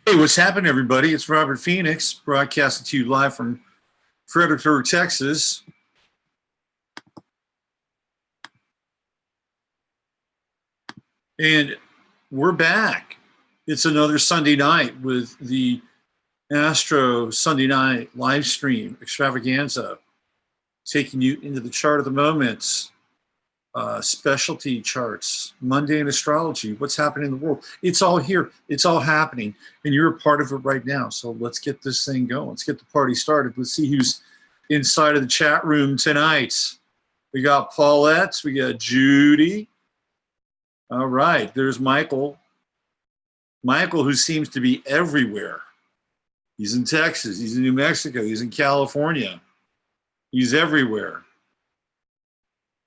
Hey, what's happening, everybody? It's Robert Phoenix, broadcasting to you live from Fredericksburg, Texas. And we're back. It's another Sunday night with the Astro Sunday night live stream extravaganza, taking you into the chart of the moments, specialty charts, mundane astrology, what's happening in the world. It's all here. It's all happening. And you're a part of it right now. So let's get this thing going. Let's get the party started. Let's see who's inside of the chat room tonight. We got Paulette. We got Judy. All right. There's Michael. Michael, who seems to be everywhere. He's in Texas. He's in New Mexico. He's in California. He's everywhere.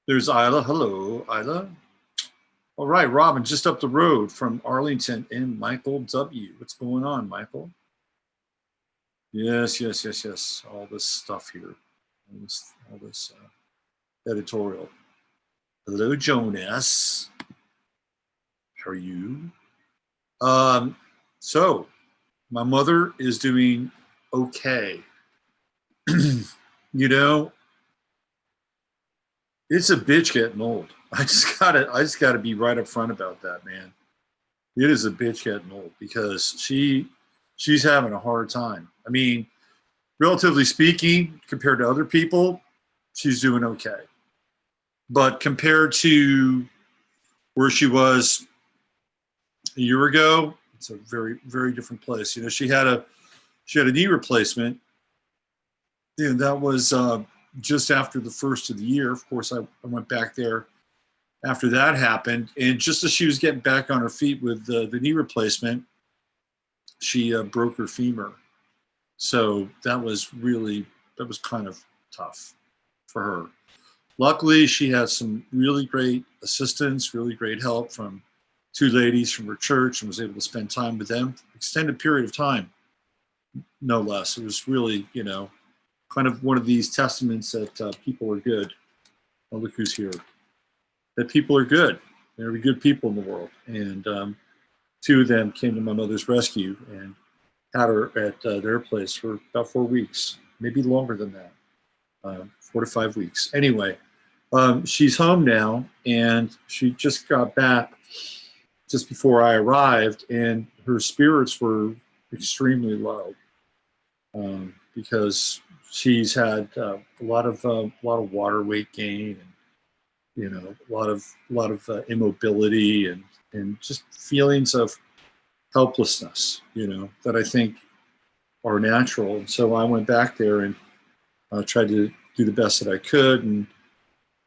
There's Isla. Hello, Isla. All right, Robin, just up the road from Arlington, and Michael W. What's going on, Michael? Yes. All this stuff here. All this editorial. Hello, Jonas. How are you? So, my mother is doing okay. You know, it's a bitch getting old. I just gotta be right up front about that, man. It is a bitch getting old because she's having a hard time. I mean, relatively speaking, compared to other people, she's doing okay. But compared to where she was a year ago, it's a very, very different place. You know, she had a knee replacement, and that was just after the first of the year. Of course, I went back there after that happened, and just as she was getting back on her feet with the knee replacement, she broke her femur. So that was kind of tough for her. Luckily, she had some really great assistance, really great help from two ladies from her church, and was able to spend time with them, extended period of time, no less. It was really, you know, kind of one of these testaments that people are good. Oh, look who's here. That people are good. There are good people in the world. And two of them came to my mother's rescue and had her at their place for about 4 weeks, maybe longer than that, 4 to 5 weeks. Anyway, she's home now, and she just got back just before I arrived, and her spirits were extremely low because she's had a lot of water weight gain, and you know, a lot of immobility and just feelings of helplessness, you know, that I think are natural. And so I went back there and tried to do the best that I could, and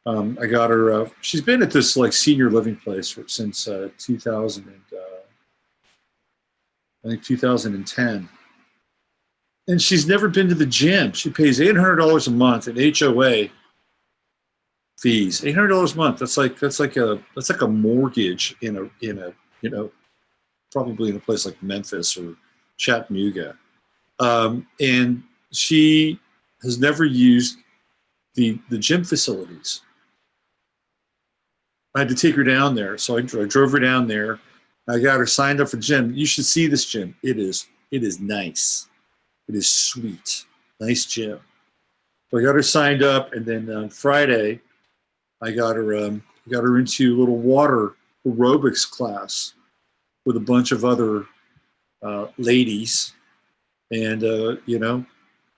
I got her. She's been at this like senior living place since 2010. And she's never been to the gym. She pays $800 a month in HOA fees. $800 a month. That's like a mortgage in a you know, probably in a place like Memphis or Chattanooga. And she has never used the gym facilities. I had to take her down there, so I drove her down there. I got her signed up for the gym. You should see this gym. It is nice. It is sweet. Nice gym. So I got her signed up, and then on Friday, I got her into a little water aerobics class with a bunch of other ladies, and you know,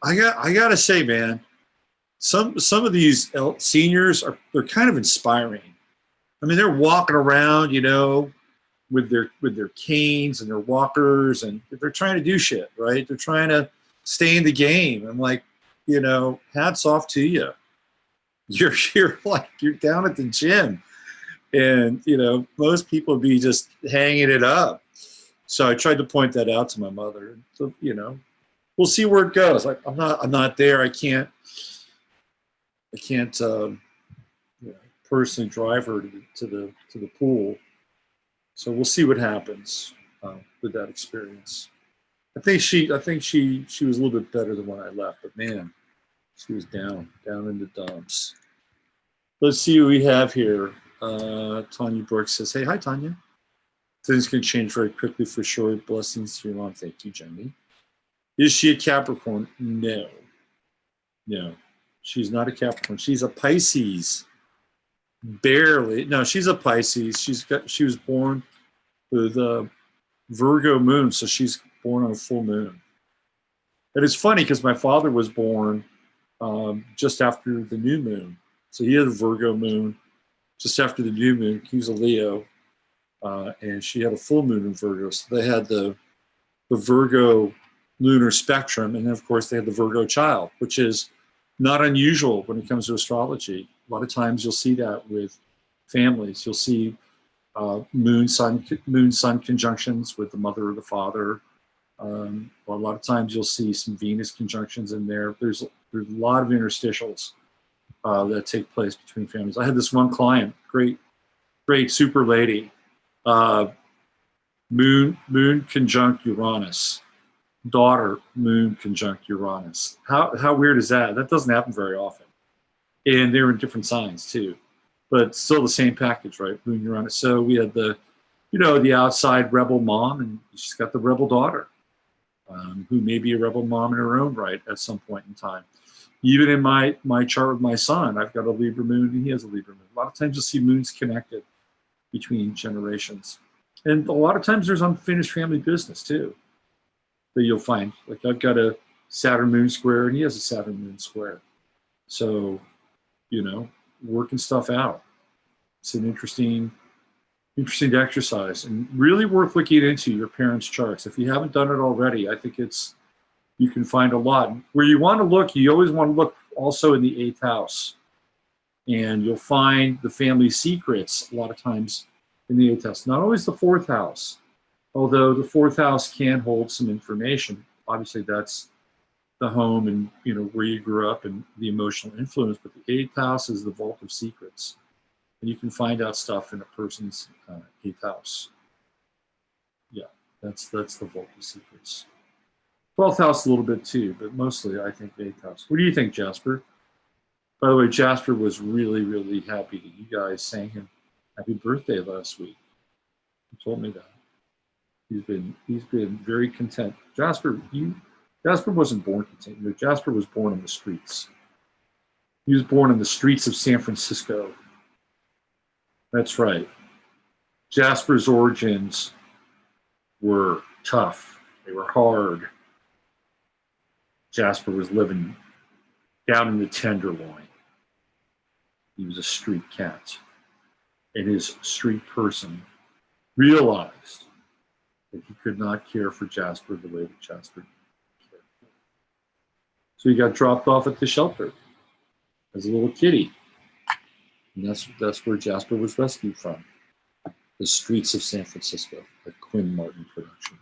I gotta say, man, some of these seniors they're kind of inspiring. I mean, they're walking around, you know, with their canes and their walkers, and they're trying to do shit, right? They're trying to stay in the game. I'm like, you know, hats off to you. You're down at the gym, and you know, most people be just hanging it up. So I tried to point that out to my mother. So, you know, we'll see where it goes. Like, I'm not there. I can't you know, personally drive her to the pool. So we'll see what happens with that experience. I think she was a little bit better than when I left, but man, she was down in the dumps. Let's see what we have here. Tanya Brooks says, "Hey, hi Tanya. Things can change very quickly for sure. Blessings to your mom. Thank you, Jenny. Is she a Capricorn? No. No. She's not a Capricorn. She's a Pisces. Barely. No, she's a Pisces. She was born with a Virgo moon, so she's born on a full moon. And it's funny because my father was born just after the new moon. So he had a Virgo moon just after the new moon. He was a Leo. And she had a full moon in Virgo. So they had the Virgo lunar spectrum. And then, of course, they had the Virgo child, which is not unusual when it comes to astrology. A lot of times you'll see that with families. You'll see moon-sun conjunctions with the mother or the father. A lot of times you'll see some Venus conjunctions in there. There's a lot of interstitials that take place between families. I had this one client, great super lady, moon conjunct Uranus, daughter moon conjunct Uranus. How weird is that? That doesn't happen very often. And they're in different signs too, but still the same package, right? Moon Uranus. So we had the outside rebel mom, and she's got the rebel daughter, who may be a rebel mom in her own right at some point in time. Even in my chart with my son, I've got a Libra moon and he has a Libra moon. A lot of times you'll see moons connected between generations. And a lot of times there's unfinished family business too that you'll find. Like I've got a Saturn moon square and he has a Saturn moon square. So, working stuff out. It's an interesting exercise and really worth looking into your parents' charts. If you haven't done it already, I think you can find a lot. Where you want to look, you always want to look also in the 8th house. And you'll find the family secrets a lot of times in the 8th house. Not always the 4th house, although the 4th house can hold some information. Obviously, that's the home and where you grew up and the emotional influence. But the 8th house is the vault of secrets. And you can find out stuff in a person's 8th house. Yeah, that's the vault of secrets. 12th house a little bit too, but mostly I think 8th house. What do you think, Jasper? By the way, Jasper was really, really happy that you guys sang him happy birthday last week. He told me that. He's been very content. Jasper wasn't born content. Jasper was born in the streets. He was born in the streets of San Francisco. That's right. Jasper's origins were tough. They were hard. Jasper was living down in the Tenderloin. He was a street cat. And his street person realized that he could not care for Jasper the way that Jasper cared for him. So he got dropped off at the shelter as a little kitty. And that's where Jasper was rescued from. The streets of San Francisco, a Quinn Martin production.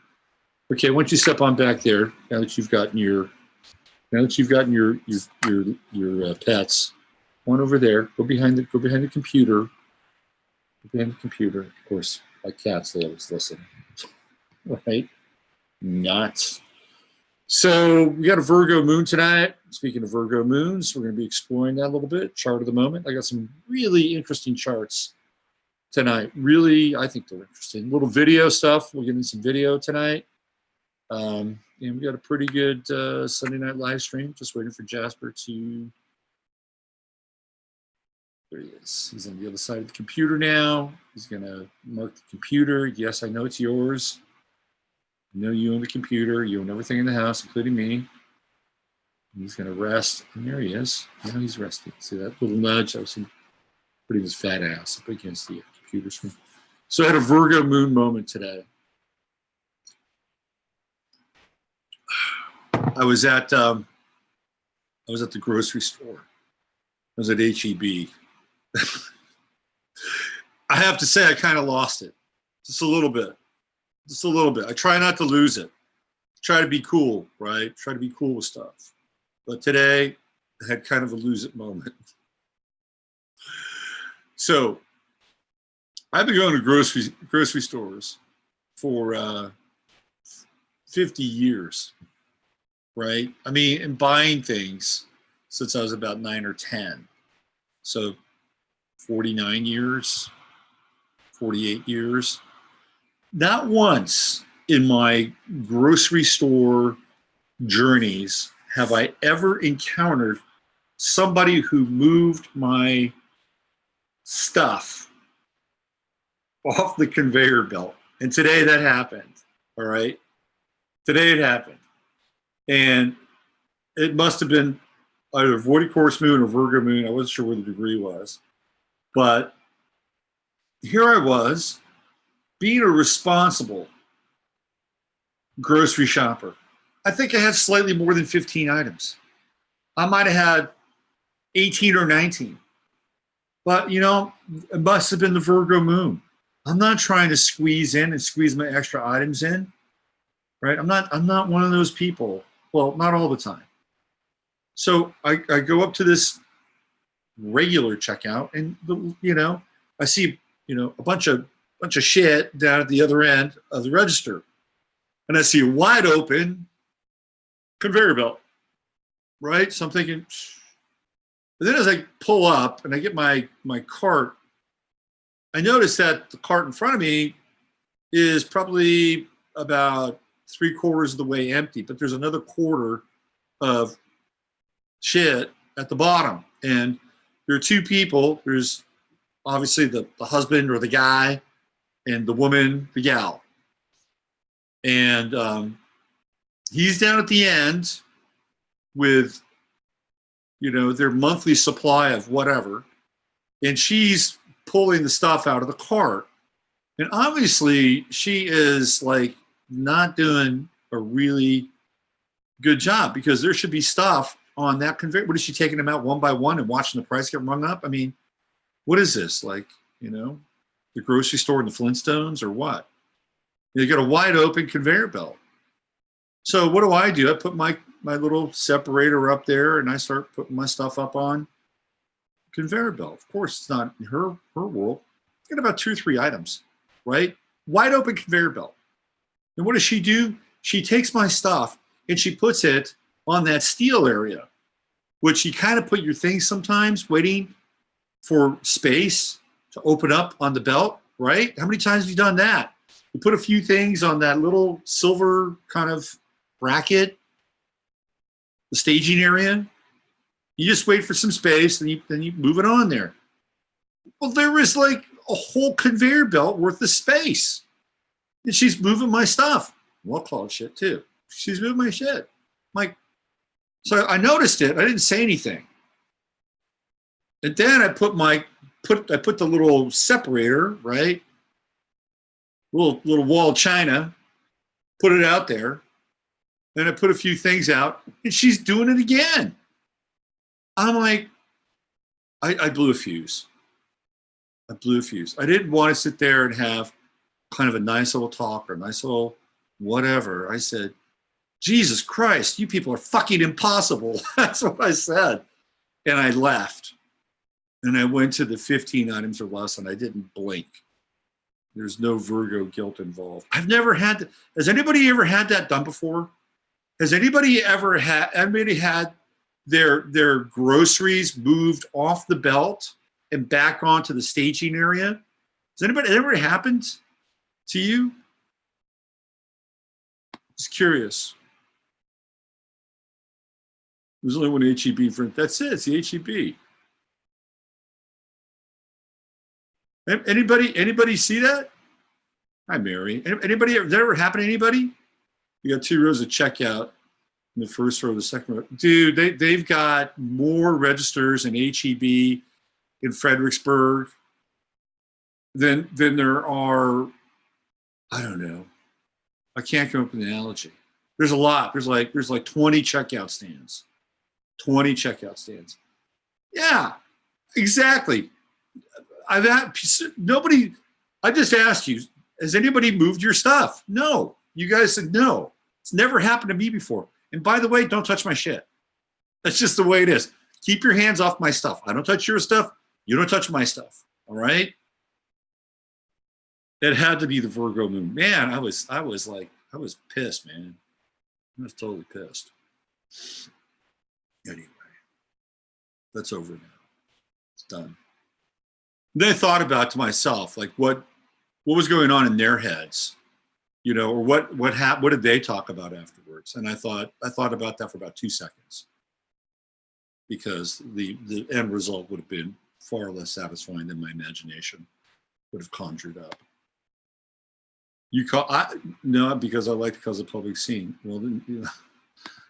Okay, once you step on back there, now that you've gotten your pets, one over there, go behind the computer. Go behind the computer. Of course, like cats, they always listen. Right? Not. So we got a Virgo moon tonight. Speaking of Virgo moons, we're going to be exploring that a little bit. Chart of the moment. I got some really interesting charts tonight. Really, I think they're interesting. Little video stuff. We'll get into some video tonight. And we got a pretty good Sunday night live stream. Just waiting for Jasper to. There he is. He's on the other side of the computer now. He's going to mark the computer. Yes, I know it's yours. I know you own the computer. You own everything in the house, including me. And he's going to rest. And there he is. Now he's resting. See that little nudge? I was putting his fat ass up against the computer screen. So I had a Virgo moon moment today. I was at the grocery store. I was at HEB. I have to say I kind of lost it. Just a little bit. I try not to lose it. Try to be cool, right? Try to be cool with stuff. But today, I had kind of a lose it moment. So, I've been going to grocery stores for 50 years, right? I mean, and buying things since I was about 9 or 10. So, 49 years, 48 years. Not once in my grocery store journeys have I ever encountered somebody who moved my stuff off the conveyor belt. And today that happened. All right. Today it happened. And it must have been either Vorticorus moon or Virgo moon. I wasn't sure what the degree was. But here I was, being a responsible grocery shopper. I think I had slightly more than 15 items. I might have had 18 or 19. But, you know, it must have been the Virgo moon. I'm not trying to squeeze in and squeeze my extra items in, right? I'm not one of those people. Well, not all the time. So I go up to this regular checkout, and you know, I see, you know, a bunch of shit down at the other end of the register, and I see a wide open conveyor belt, right? So I'm thinking, but then as I pull up and I get my cart, I notice that the cart in front of me is probably about 3/4 of the way empty, but there's another quarter of shit at the bottom. And there are two people. There's obviously the husband or the guy, and the woman, the gal. And he's down at the end with, you know, their monthly supply of whatever. And she's pulling the stuff out of the cart. And obviously she is like not doing a really good job, because there should be stuff on that conveyor. What is she taking them out one by one and watching the price get rung up? I mean, what is this? Like, you know, the grocery store in the Flintstones or what? You got a wide open conveyor belt. So what do? I put my little separator up there and I start putting my stuff up on conveyor belt. Of course, it's not in her world. Got about 2 or 3 items, right? Wide open conveyor belt. And what does she do? She takes my stuff and she puts it on that steel area, which you kind of put your things sometimes waiting for space to open up on the belt, right? How many times have you done that? You put a few things on that little silver kind of bracket, the staging area. You just wait for some space, then you move it on there. Well, there was like a whole conveyor belt worth of space. And she's moving my stuff. Well, cloud shit too. She's moving my shit. Like, so I noticed it. I didn't say anything. And then I put the little separator, right? Little wall of china, put it out there. Then I put a few things out, and she's doing it again. I'm like, I blew a fuse. I blew a fuse. I didn't want to sit there and have kind of a nice little talk or a nice little whatever. I said, Jesus Christ, you people are fucking impossible. That's what I said. And I left. And I went to the 15 items or less, and I didn't blink. There's no Virgo guilt involved. I've never had that. Has anybody ever had that done before? Has anybody had their groceries moved off the belt and back onto the staging area? Has anybody ever happened to you? Just curious. There's only one HEB for it. That's it. It's the HEB. Anybody see that? Hi, Mary. Anybody? Did that ever happen to anybody? You got 2 rows of checkout in the first row, the second row. Dude, they've got more registers in HEB in Fredericksburg than there are. I don't know. I can't come up with an analogy. There's a lot. There's like 20 checkout stands. 20 checkout stands. Yeah, exactly. Nobody. I just asked you, has anybody moved your stuff? No. You guys said no. It's never happened to me before. And by the way, don't touch my shit. That's just the way it is. Keep your hands off my stuff. I don't touch your stuff. You don't touch my stuff. All right? It had to be the Virgo moon. Man, I was pissed, man. I was totally pissed. Anyway, that's over now. It's done. Then I thought about to myself, like what was going on in their heads, You know, or what did they talk about afterwards? And I thought about that for about 2 seconds, because the end result would have been far less satisfying than my imagination would have conjured up. No, because I like to cause a public scene. Well, then,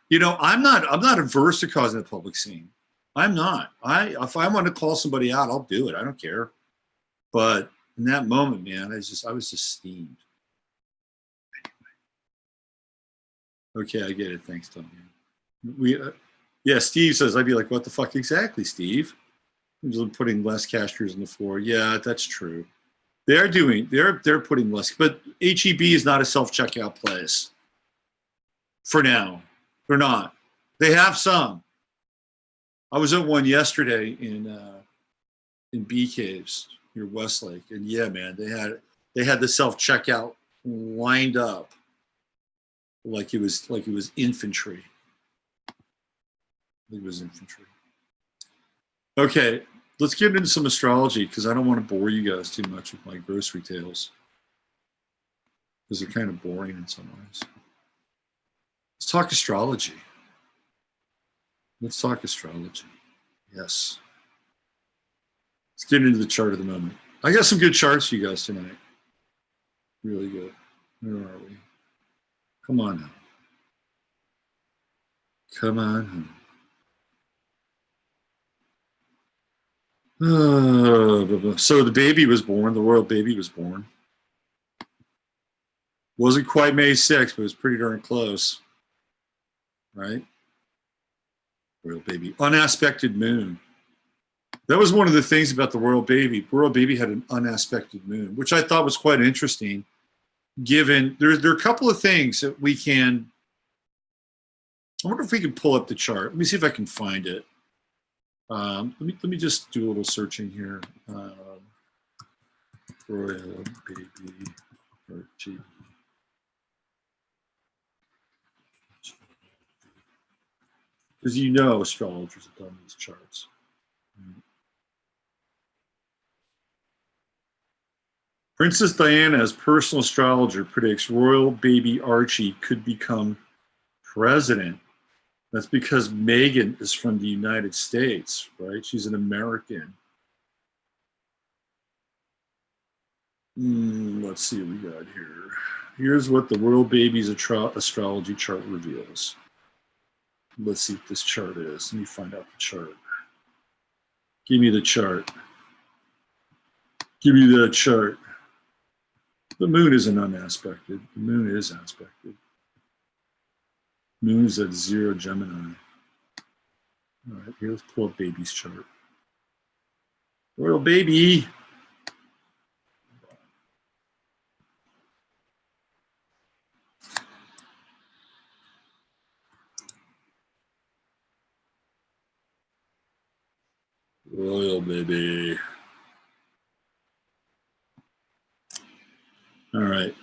you know, I'm not averse to causing a public scene. I'm not. If I want to call somebody out, I'll do it. I don't care. But in that moment, man, I was just steamed. Okay, I get it. Thanks, Tony. Yeah, Steve says, I'd be like, what the fuck exactly, Steve? I'm just putting less cashiers on the floor. Yeah, that's true. They're putting less, but HEB is not a self-checkout place. For now, they're not. They have some. I was at one yesterday in Bee Caves near Westlake, and yeah, man, they had the self-checkout lined up like it was infantry. It was infantry. Okay, let's get into some astrology, because I don't want to bore you guys too much with my grocery tales, because they're kind of boring in some ways. Let's talk astrology. Let's talk astrology. Yes. Let's get into the chart of the moment. I got some good charts for you guys tonight. Really good. Where are we? Come on now. Come on. So the baby was born. The royal baby was born. Wasn't quite May 6th, but it was pretty darn close. Right? Royal baby. Unaspected moon. That was one of the things about the royal baby. Royal baby had an unaspected moon, which I thought was quite interesting, given there are a couple of things that we can. I wonder if we can pull up the chart. Let me see if I can find it. Let me just do a little searching here. Royal baby Archie. Because you know astrologers have done these charts. Princess Diana, as personal astrologer, predicts royal baby Archie could become president. That's because Meghan is from the United States, right? She's an American. Let's see what we got here. Here's what the royal baby's astrology chart reveals. Let's see what this chart is. Let me find out the chart. Give me the chart. Give me the chart. The moon isn't unaspected. The moon is aspected. Moon's at 0 Gemini. All right, here, let's pull up baby's chart. Royal baby. Royal baby. All right.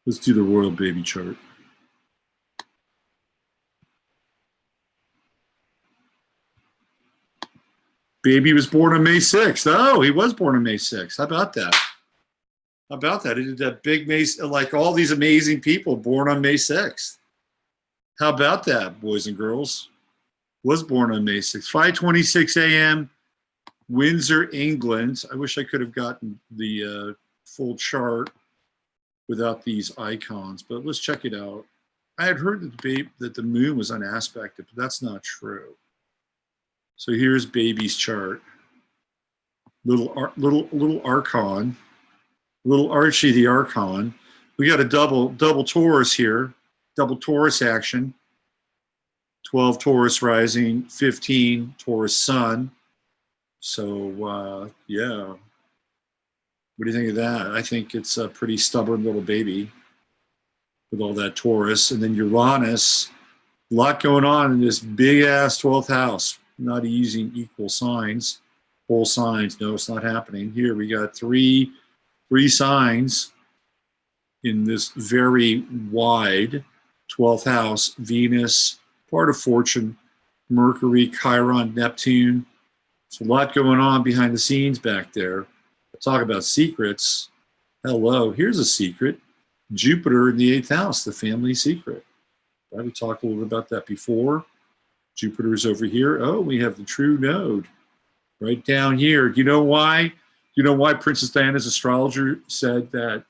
Let's do the royal baby chart. Baby was born on May 6th. Oh, he was born on May 6th. How about that? How about that? He did that big May, like all these amazing people born on May 6th. How about that, boys and girls? Was born on May 6th. 5:26 a.m., Windsor, England. I wish I could have gotten the full chart without these icons, but let's check it out. I had heard that the moon was unaspected, but that's not true. So here's baby's chart. Little archon, little Archie the archon. We got a double Taurus here, double Taurus action. 12 Taurus rising, 15 Taurus sun. So yeah, what do you think of that? I think it's a pretty stubborn little baby with all that Taurus, and then Uranus. A lot going on in this big ass 12th house. Not using equal signs, whole signs. No, it's not happening. Here we got three signs in this very wide 12th house. Venus, part of fortune, Mercury, Chiron, Neptune. There's a lot going on behind the scenes back there. Talk about secrets. Hello, here's a secret. Jupiter in the 8th house, the family secret. Right? We talked a little bit about that before. Jupiter's over here. Oh, we have the true node right down here. Do you know why? Do you know why Princess Diana's astrologer said that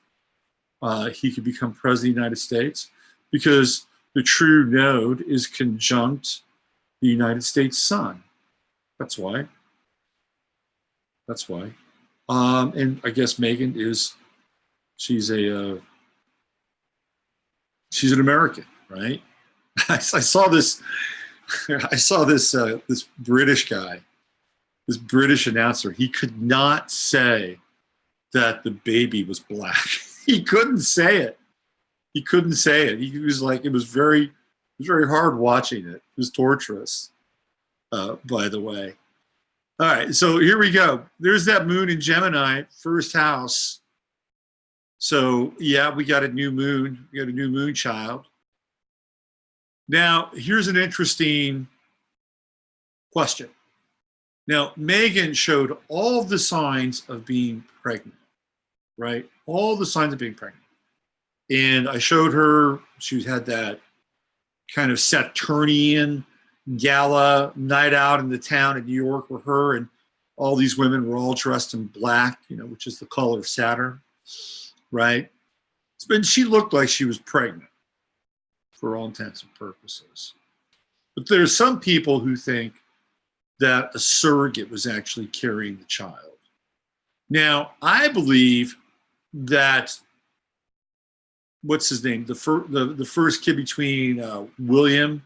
he could become president of the United States? Because the true node is conjunct the United States sun. That's why. That's why. And I guess Meghan is, she's an American, right? I saw this this British guy, this British announcer. He could not say that the baby was black. He couldn't say it. He couldn't say it. He was like, it was very hard watching it. It was torturous, by the way. All right, so here we go. There's that moon in Gemini, 1st house. So yeah, we got a new moon. We got a new moon child. Now, here's an interesting question. Now, Meghan showed all the signs of being pregnant, right? All the signs of being pregnant. And I showed her, she had that kind of Saturnian gala night out in the town in New York where her and all these women were all dressed in black, you know, which is the color of Saturn, right? But she looked like she was pregnant for all intents and purposes. But there's some people who think that a surrogate was actually carrying the child. Now, I believe that, what's his name? The first kid between William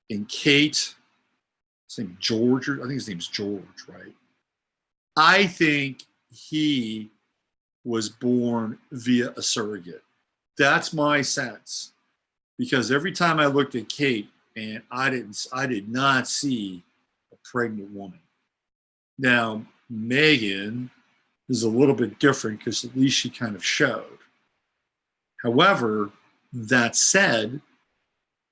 and Kate, his name George, I think his name's George, right? I think he was born via a surrogate. That's my sense. Because every time I looked at Kate, and I did not see a pregnant woman. Now, Meghan is a little bit different because at least she kind of showed. However, that said,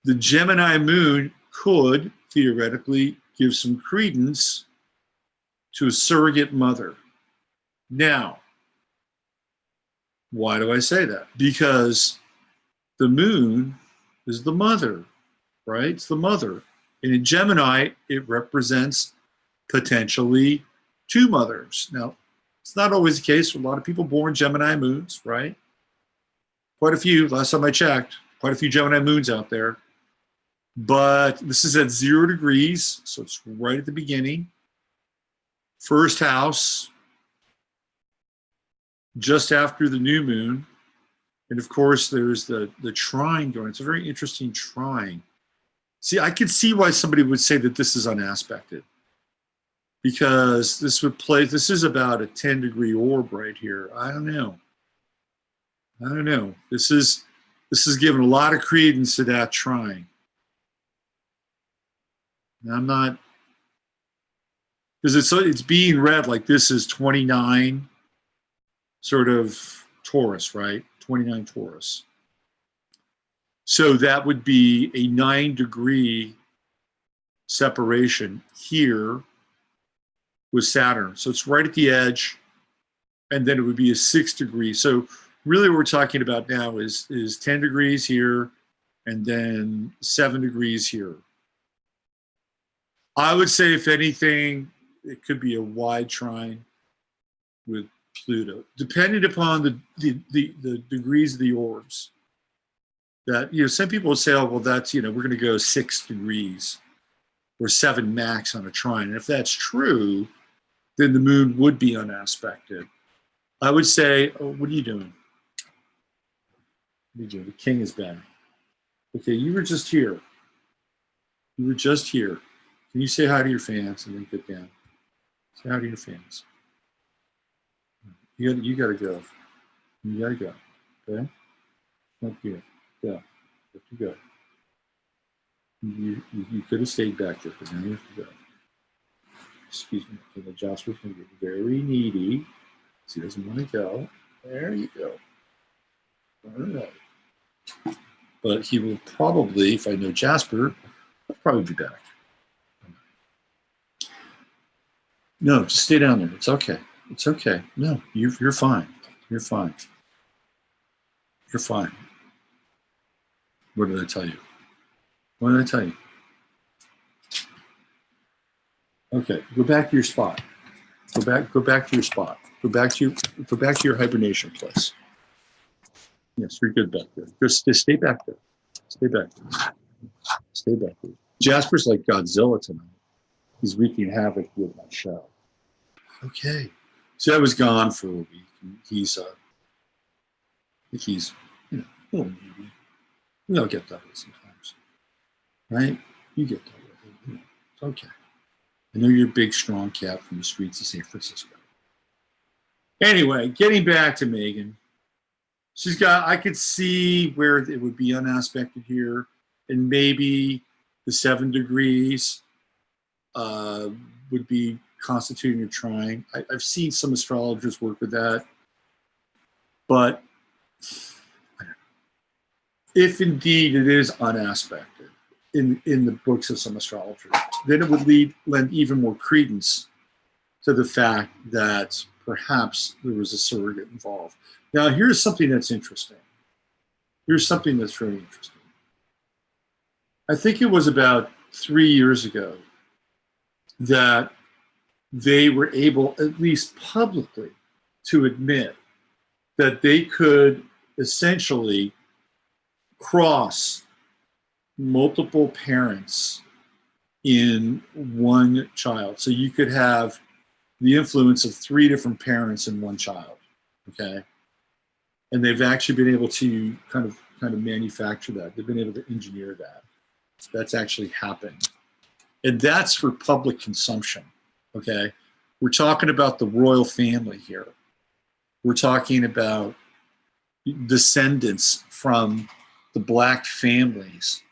the Gemini moon could theoretically give some credence to a surrogate mother. Now, why do I say that? Because the moon is the mother, right? It's the mother. And in Gemini, it represents potentially 2 mothers. Now, it's not always the case for a lot of people born Gemini moons, right? Quite a few, last time I checked, quite a few Gemini moons out there. But this is at 0 degrees, so it's right at the beginning. 1st house, just after the new moon. And of course, there's the trine going. It's a very interesting trine. See, I could see why somebody would say that this is unaspected. Because this is about a 10-degree orb right here. I don't know. This is giving a lot of credence to that trine. And I'm not, because it's being read like this is 29 sort of Taurus, right? 29 Taurus. So that would be a 9-degree separation here with Saturn. So it's right at the edge, and then it would be a 6-degree. So really what we're talking about now is 10 degrees here and then 7 degrees here. I would say, if anything, it could be a wide trine with Pluto, depending upon the degrees of the orbs. That, you know, some people will say, oh, well, that's, you know, we're going to go 6 degrees or 7 max on a trine. And if that's true, then the moon would be unaspected. I would say, oh, what are you doing? What are you doing? The king is back. Okay, you were just here. You were just here. Can you say hi to your fans and then get down? Say hi to your fans. You gotta go. You gotta go. Okay? Up here. Go. Let you go. You could have stayed back there, but now you have to go. Excuse me. Okay, Jasper's gonna get very needy. So he doesn't want to go. There you go. All right. But he will probably, if I know Jasper, he'll probably be back. No, just stay down there. It's okay. It's okay. No, you're fine. You're fine. You're fine. What did I tell you? What did I tell you? Okay, go back to your spot. Go back to your spot. Go back to your hibernation place. Yes, you're good back there. Just stay back there. Stay back there. Stay back there. Jasper's like Godzilla tonight. He's wreaking havoc with my show. Okay. So I was gone for a week. He's you know, a little needy. We all get that way sometimes. Right? You get that way. You know, it's okay. I know you're a big, strong cat from the streets of San Francisco. Anyway, getting back to Megan. I could see where it would be unaspected here, and maybe the 7 degrees would be constituting a trine. I've seen some astrologers work with that, but if indeed it is unaspected in the books of some astrologers, then it would lend even more credence to the fact that perhaps there was a surrogate involved. Now, here's something that's interesting. Here's something that's very interesting. I think it was about 3 years ago that they were able, at least publicly, to admit that they could essentially cross multiple parents in one child. So you could have the influence of 3 different parents in one child, okay? And they've actually been able to kind of manufacture that. They've been able to engineer that. That's actually happened. And that's for public consumption, okay? We're talking about the royal family here. We're talking about descendants from the black families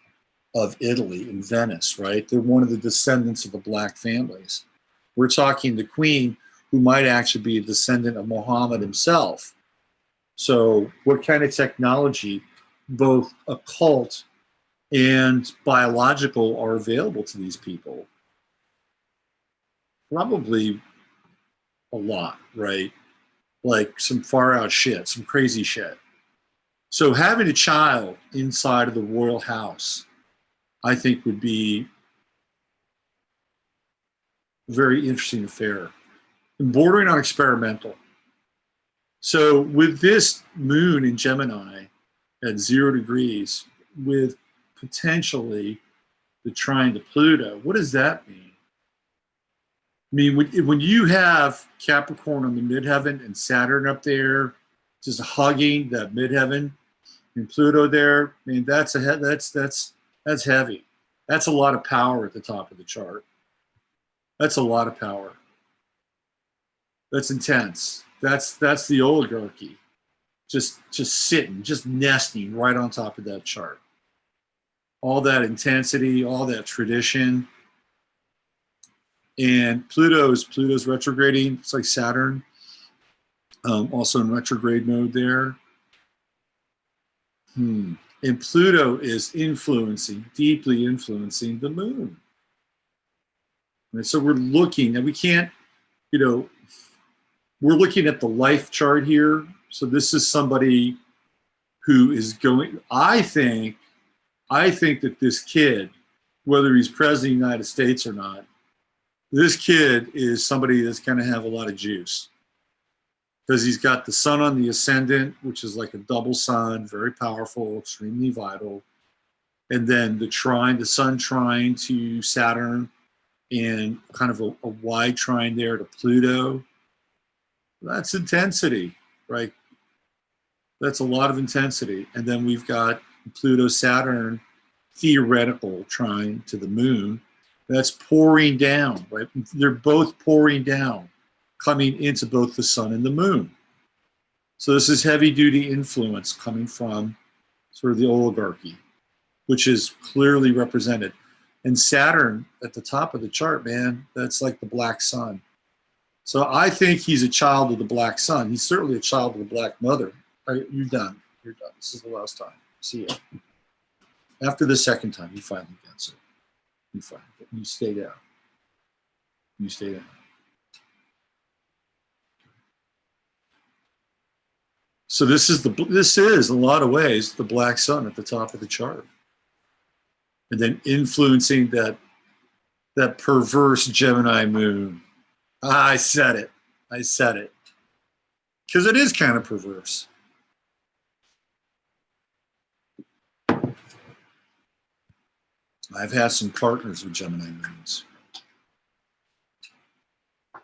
of Italy and Venice, right? They're one of the descendants of the black families. We're talking the queen, who might actually be a descendant of Muhammad himself. So what kind of technology, both occult and biological, are available to these people? Probably a lot, right? Like some far out shit, some crazy shit. So having a child inside of the royal house, I think, would be a very interesting affair, and bordering on experimental. So with this moon in Gemini at 0 degrees, with potentially the trine to Pluto, what does that mean? I mean, when you have Capricorn on the midheaven and Saturn up there, just hugging that midheaven, and Pluto there, I mean, that's heavy. That's a lot of power at the top of the chart. That's a lot of power. That's intense. That's the oligarchy, just sitting, just nesting right on top of that chart. All that intensity, all that tradition. And Pluto's retrograding. It's like Saturn, also in retrograde mode there. And Pluto is deeply influencing the moon. And so we're looking, and we can't, we're looking at the life chart here. So this is somebody who is going, I think that this kid, whether he's president of the United States or not, this kid is somebody that's going to have a lot of juice, because he's got the sun on the ascendant, which is like a double sun, very powerful, extremely vital. And then the sun trine to Saturn, and kind of a wide trine there to Pluto. That's intensity, right? That's a lot of intensity. And then we've got Pluto-Saturn theoretical trine to the moon. That's pouring down, right? They're both pouring down, coming into both the sun and the moon. So this is heavy-duty influence coming from sort of the oligarchy, which is clearly represented. And Saturn at the top of the chart, man, that's like the black sun. So I think he's a child of the black sun. He's certainly a child of the black mother. Right, you're done. You're done. This is the last time. See ya. After the second time, he finally gets it. You stay down. You stay down. So this is in a lot of ways the black sun at the top of the chart, and then influencing that perverse Gemini moon. I said it. Because it is kind of perverse. I've had some partners with Gemini moons.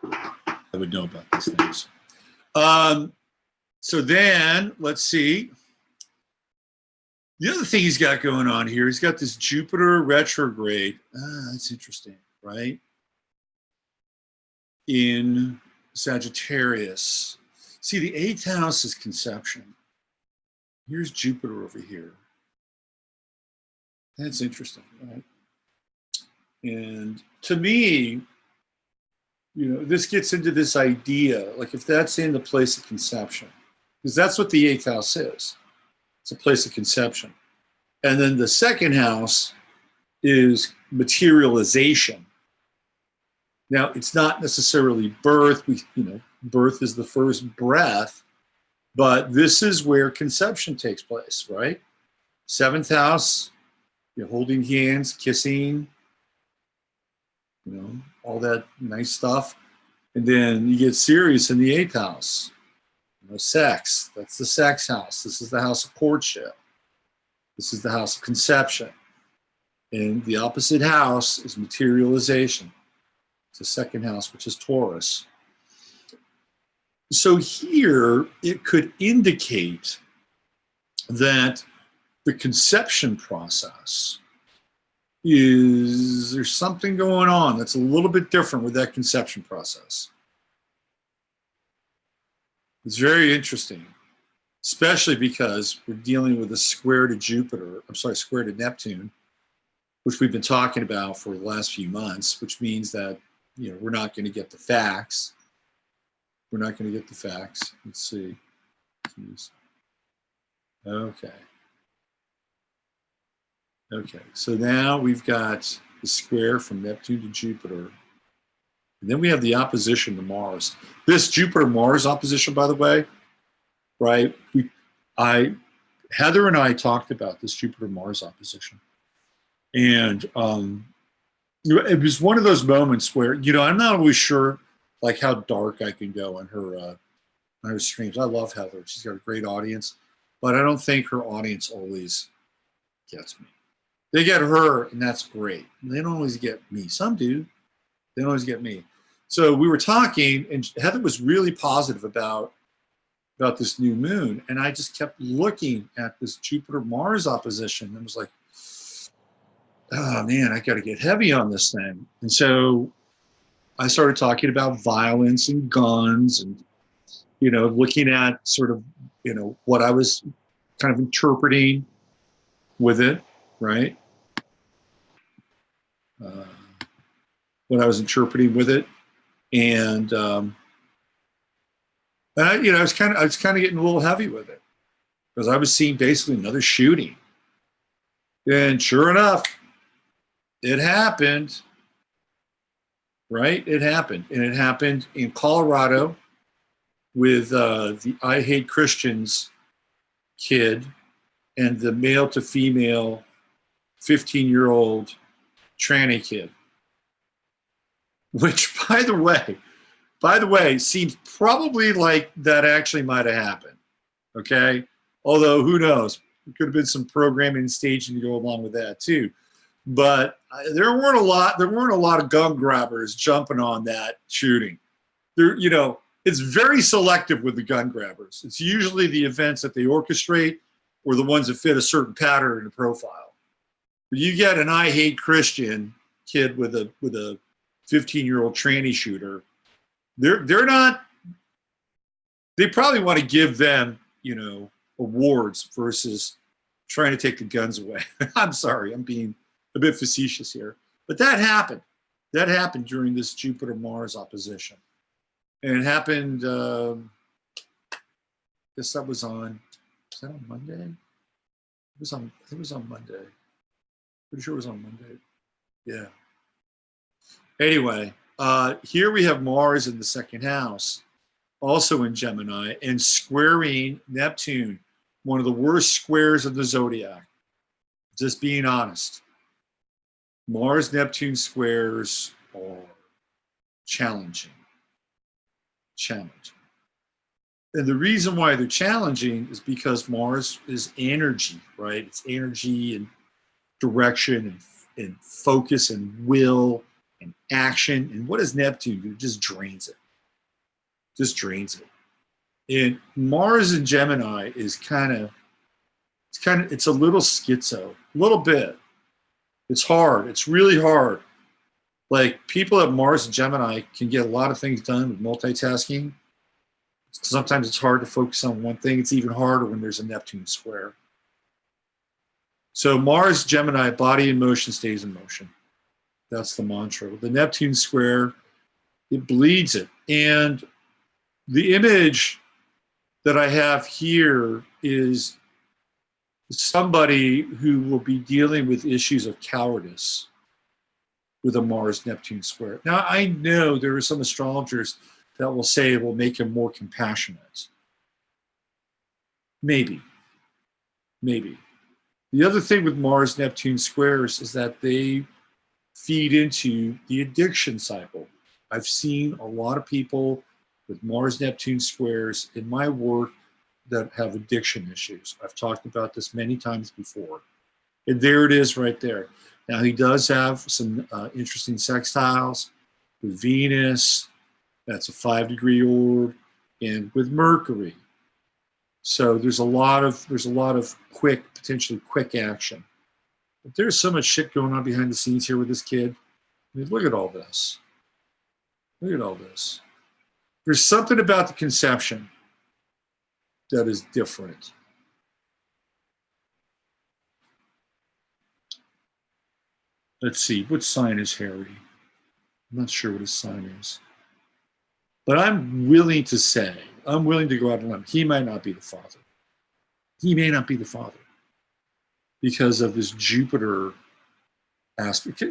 I would know about these things. So then, let's see. The other thing he's got going on here, he's got this Jupiter retrograde. That's interesting, right? In Sagittarius. See, the 8th house is conception. Here's Jupiter over here. That's interesting, right? And to me, this gets into this idea, like if that's in the place of conception, because that's what the 8th house is. It's a place of conception. And then the 2nd house is materialization. Now, it's not necessarily birth. Birth is the first breath, but this is where conception takes place, right? 7th house, you're holding hands, kissing, all that nice stuff. And then you get serious in the 8th house. Sex, that's the sex house. This is the house of courtship. This is the house of conception. And the opposite house is materialization. It's the 2nd house, which is Taurus. So here, it could indicate that the conception process there's something going on that's a little bit different with that conception process. It's very interesting, especially because we're dealing with a square to Neptune, which we've been talking about for the last few months, which means that, we're not going to get the facts. Let's see. Okay. So now we've got the square from Neptune to Jupiter. And then we have the opposition to Mars. This Jupiter-Mars opposition, by the way, right? Heather and I talked about this Jupiter-Mars opposition. And it was one of those moments where, I'm not always sure like how dark I can go on her streams. I love Heather. She's got a great audience, but I don't think her audience always gets me. They get her, and that's great. They don't always get me. Some do. They don't always get me. So we were talking, and Heather was really positive about this new moon, and I just kept looking at this Jupiter-Mars opposition and was like, oh man, I got to get heavy on this thing. And so I started talking about violence and guns and, looking at sort of, what I was kind of interpreting with it, right? What I was interpreting with it. And I was kind of getting a little heavy with it because I was seeing basically another shooting. And sure enough, it happened, right? It happened. And it happened in Colorado with the I Hate Christians kid and the male to female 15-year-old tranny kid. Which, by the way, seems probably like that actually might have happened. Okay, although who knows? There could have been some programming and staging to go along with that too. But there weren't a lot of gun grabbers jumping on that shooting. It's very selective with the gun grabbers. It's usually the events that they orchestrate or the ones that fit a certain pattern and profile. But you get an I Hate Christian kid with a 15-year-old tranny shooter, they're not. They probably want to give them, awards versus trying to take the guns away. I'm sorry, I'm being a bit facetious here, but that happened. That happened during this Jupiter-Mars opposition, and it happened. I guess that was on. Was that on Monday? It was on. It was on Monday. Pretty sure it was on Monday. Yeah. Anyway, here we have Mars in the 2nd house, also in Gemini, and squaring Neptune, one of the worst squares of the zodiac. Just being honest. Mars-Neptune squares are challenging. Challenging. And the reason why they're challenging is because Mars is energy, right? It's energy and direction and focus and will and action. And what does Neptune do? It just drains it. Just drains it. And Mars in Gemini is it's a little schizo, a little bit. It's hard. It's really hard. Like, people at Mars and Gemini can get a lot of things done with multitasking. Sometimes it's hard to focus on one thing. It's even harder when there's a Neptune square. So Mars, Gemini, body in motion stays in motion. That's the mantra. The Neptune square, it bleeds it. And the image that I have here is somebody who will be dealing with issues of cowardice with a Mars-Neptune square. Now, I know there are some astrologers that will say it will make him more compassionate. Maybe. Maybe. The other thing with Mars-Neptune squares is that they feed into the addiction cycle. I've seen a lot of people with Mars-Neptune squares in my work that have addiction issues. I've talked about this many times before. And there it is right there. Now, he does have some interesting sextiles with Venus. That's a 5-degree orb, and with Mercury. So there's a lot of potentially quick action. But there's so much shit going on behind the scenes here with this kid. I mean, look at all this. Look at all this. There's something about the conception that is different. Let's see, what sign is Harry? I'm not sure what his sign is. But I'm willing to say, I'm willing to go out on a limb, he might not be the father. He may not be the father because of this Jupiter aspect.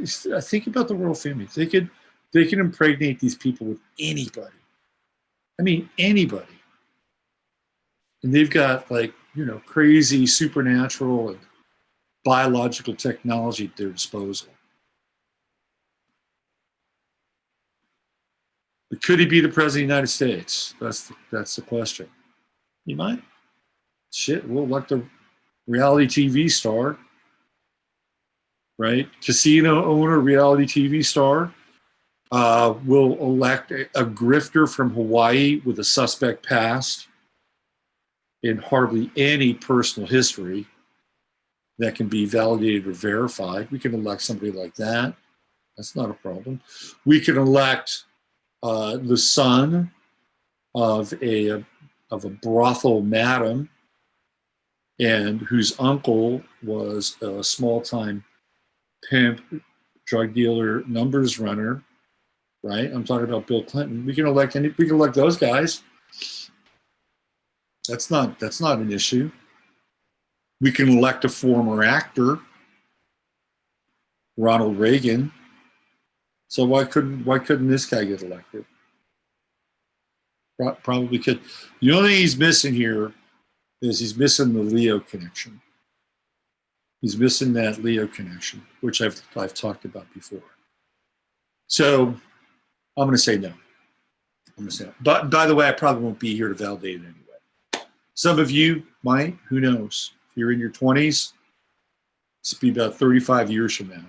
Think about the royal family. They can impregnate these people with anybody. I mean, anybody. And they've got, like, you know, crazy supernatural and biological technology at their disposal. But could he be the president of the United States? That's the question. He might. Shit, we'll elect a reality TV star, right? Casino owner, reality TV star. We'll elect a grifter from Hawaii with a suspect past and hardly any personal history that can be validated or verified. We can elect somebody like that. That's not a problem. We can elect the son of a brothel madam, and whose uncle was a small-time pimp, drug dealer, numbers runner, right? I'm talking about Bill Clinton. We can elect those guys. That's not an issue. We can elect a former actor, Ronald Reagan. So why couldn't this guy get elected? Probably could. The only thing he's missing here is he's missing the Leo connection. He's missing that Leo connection, which I've talked about before. So I'm going to say no. I'm going to say no. But by the way, I probably won't be here to validate it anyway. Some of you might. Who knows? If you're in your 20s, it's be about 35 years from now.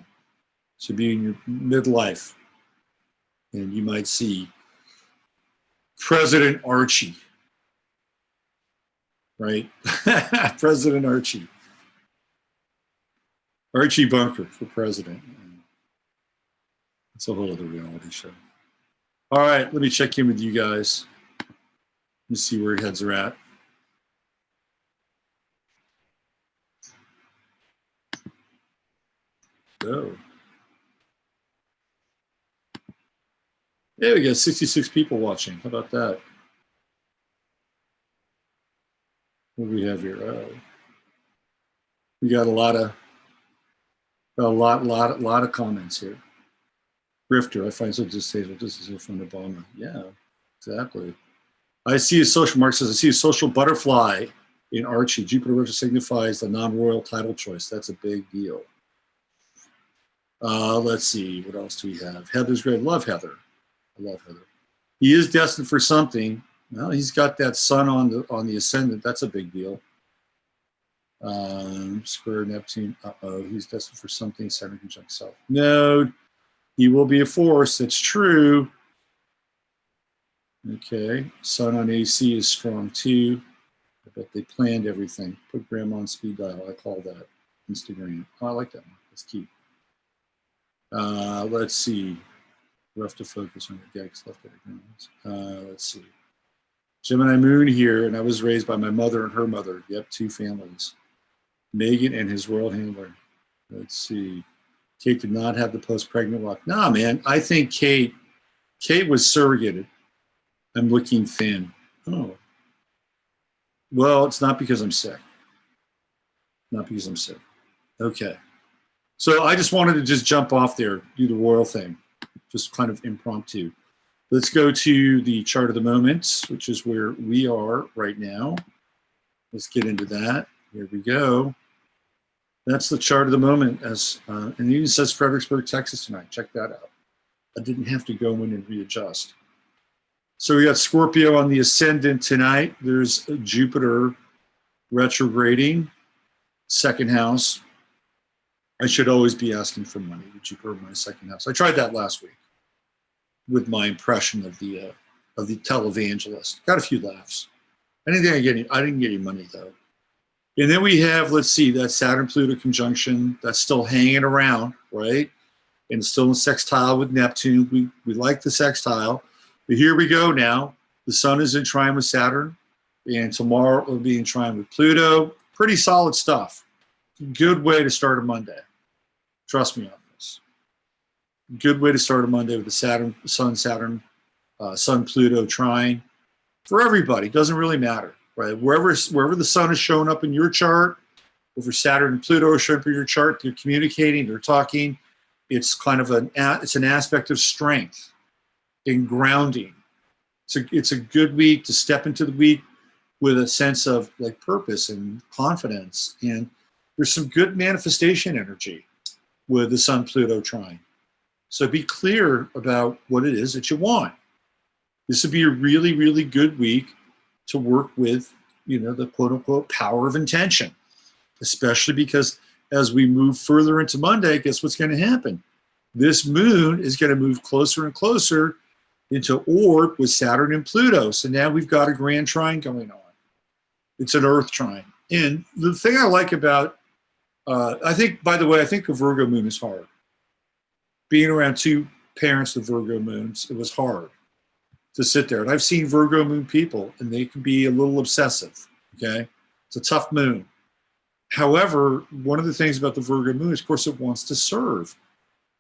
So be in your midlife, and you might see President Archie, right? President Archie. Archie Bunker for president. It's a whole other reality show. All right, let me check in with you guys. Let me see where your heads are at. Oh. Yeah, we got 66 people watching. How about that? What do we have here? Oh. We got a lot of comments here. Grifter, I find so distasteful. This is from Obama. Yeah, exactly. I see a social, Mark says, I see a social butterfly in Archie. Jupiter retro signifies the non-royal title choice. That's a big deal. Let's see, what else do we have? Heather's great. Love Heather. I love Heather. He is destined for something. Well, he's got that sun on the ascendant. That's a big deal. Square Neptune. Uh-oh, he's destined for something. Saturn conjunct South Node. He will be a force. That's true. Okay. Sun on AC is strong too. I bet they planned everything. Put grandma on speed dial. I call that Instagram. Oh, I like that one. That's cute. Let's see. Rough to focus on the gags left at let's see. Gemini moon here, and I was raised by my mother and her mother. Yep, 2 families. Megan and his royal handler. Let's see. Kate did not have the post-pregnant walk. Nah, man. I think Kate was surrogated. I'm looking thin. Oh. Well, it's not because I'm sick. Not because I'm sick. Okay. So I just wanted to just jump off there, do the royal thing, just kind of impromptu. Let's go to the chart of the moment, which is where we are right now. Let's get into that. Here we go. That's the chart of the moment. And it even says Fredericksburg, Texas tonight. Check that out. I didn't have to go in and readjust. So we got Scorpio on the ascendant tonight. There's Jupiter retrograding, second house. I should always be asking for money with Jupiter in my second house. I tried that last week with my impression of the televangelist. Got a few laughs. I didn't get any money though. And then we have, let's see, that Saturn-Pluto conjunction that's still hanging around, right? And still in sextile with Neptune. We like the sextile. But here we go now. The sun is in trine with Saturn, and tomorrow it will be in trine with Pluto. Pretty solid stuff. Good way to start a Monday. Trust me on this. Good way to start a Monday with the Sun-Pluto trine. For everybody, doesn't really matter, right? Wherever the sun is showing up in your chart, over Saturn and Pluto are showing up in your chart, they're communicating, they're talking. It's kind of an aspect of strength and grounding. It's a good week to step into the week with a sense of like purpose and confidence. And there's some good manifestation energy with the Sun-Pluto trine. So be clear about what it is that you want. This would be a really, really good week to work with, the quote unquote power of intention, especially because as we move further into Monday, guess what's going to happen? This moon is going to move closer and closer into orb with Saturn and Pluto. So now we've got a grand trine going on. It's an Earth trine. And the thing I like about, I think a Virgo moon is hard. Being around 2 parents of Virgo moons, it was hard to sit there. And I've seen Virgo moon people, and they can be a little obsessive, okay? It's a tough moon. However, one of the things about the Virgo moon is, of course, it wants to serve.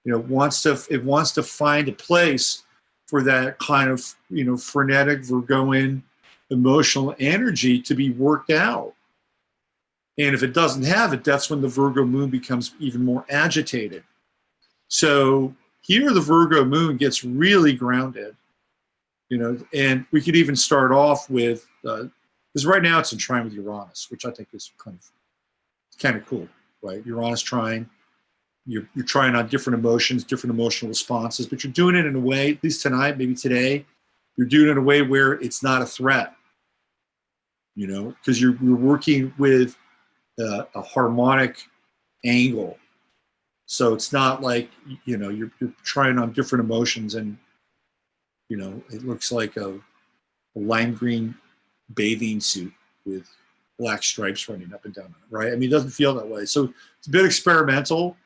It wants to find a place for that kind of, frenetic Virgoan emotional energy to be worked out. And if it doesn't have it, that's when the Virgo moon becomes even more agitated. So here the Virgo moon gets really grounded, and we could even start off with, because right now it's in trine with Uranus, which I think is kind of cool, right? Uranus trine. You're trying on different emotions, different emotional responses, but you're doing it in a way, at least tonight, maybe today, you're doing it in a way where it's not a threat, because you're working with a harmonic angle. So it's not like, you're trying on different emotions and, it looks like a lime green bathing suit with black stripes running up and down, right? I mean, it doesn't feel that way. So it's a bit experimental.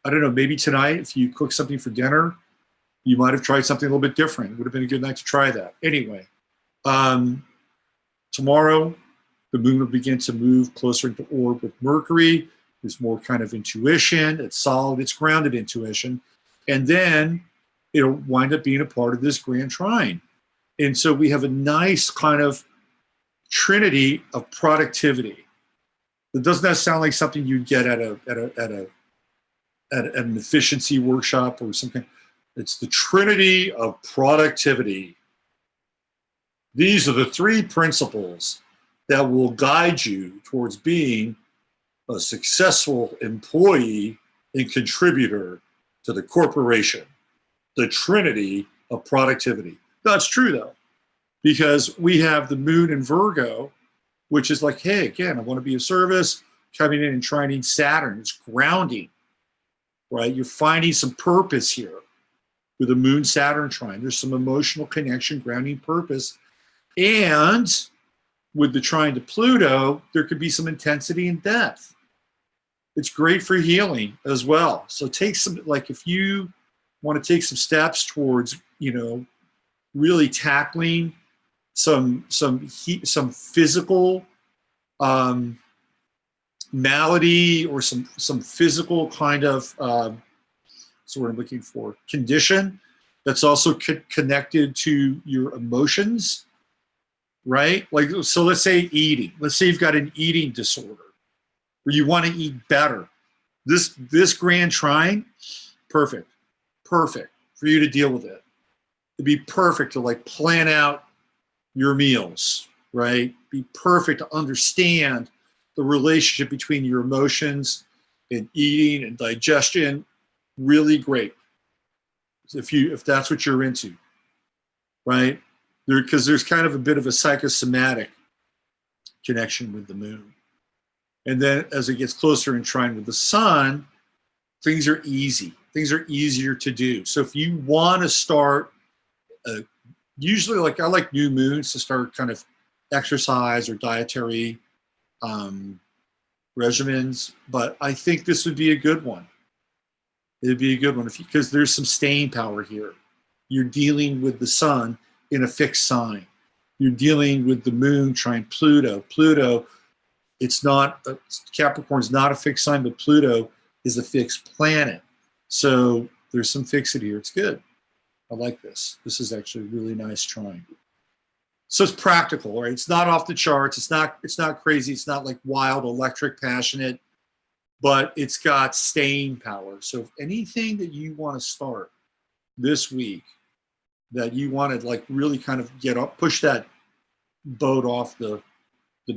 I don't know, maybe tonight, if you cook something for dinner, you might have tried something a little bit different. It would have been a good night to try that. Anyway, tomorrow, the moon will begin to move closer into orb with Mercury. There's more kind of intuition. It's solid. It's grounded intuition. And then it'll wind up being a part of this grand trine. And so we have a nice kind of trinity of productivity. Doesn't that sound like something you'd get at an efficiency workshop or something? It's the trinity of productivity. These are the three principles that will guide you towards being a successful employee and contributor to the corporation. The trinity of productivity. That's true, though, because we have the moon in Virgo, which is like, hey, again, I want to be of service, coming in and trining Saturn. It's grounding, right? You're finding some purpose here with the moon Saturn trine. There's some emotional connection, grounding purpose. And with the trine to Pluto, there could be some intensity and depth. It's great for healing as well. So take some, like if you want to take some steps towards, you know, really tackling some physical malady or some physical kind of so what I'm looking for, condition that's also connected to your emotions, right? Like, so let's say eating. Let's say you've got an eating disorder where you want to eat better. This grand trine, perfect for you to deal with it. It'd be perfect to like plan out your meals, right? Be perfect to understand the relationship between your emotions and eating and digestion. Really great if that's what you're into, right? Because there's kind of a bit of a psychosomatic connection with the moon. And then as it gets closer in trine with the sun, things are easy. Things are easier to do. So if you want to start, usually like I like new moons to start kind of exercise or dietary regimens, but I think this would be a good one. It'd be a good one because there's some staying power here. You're dealing with the sun in a fixed sign. You're dealing with the moon trine Pluto. Pluto, it's not, Capricorn's not a fixed sign, but Pluto is a fixed planet. So there's some fixity here. It's good. I like this. This is actually a really nice trine. So it's practical, right? It's not off the charts. It's not crazy. It's not like wild, electric, passionate, but it's got staying power. So if anything that you want to start this week that you want to like really kind of get up, push that boat off the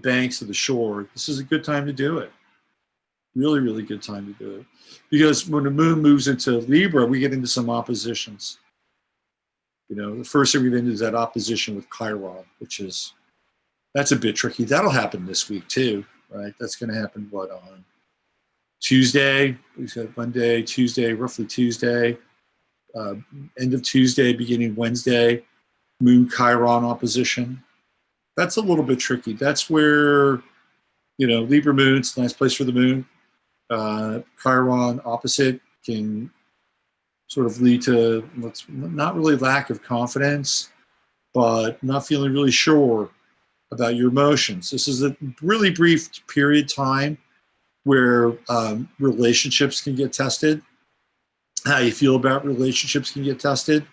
banks of the shore, this is a good time to do it. Really, really good time to do it. Because when the moon moves into Libra, we get into some oppositions. You know, the first thing we get into is that opposition with Chiron, that's a bit tricky. That'll happen this week too, right? That's going to happen, what, on Tuesday? We've got Monday, Tuesday, roughly Tuesday, end of Tuesday, beginning Wednesday, moon Chiron opposition. That's a little bit tricky. That's where, you know, Libra moon's a nice place for the moon. Chiron opposite can sort of lead to what's not really lack of confidence, but not feeling really sure about your emotions. This is a really brief period of time where relationships can get tested. How you feel about relationships can get tested.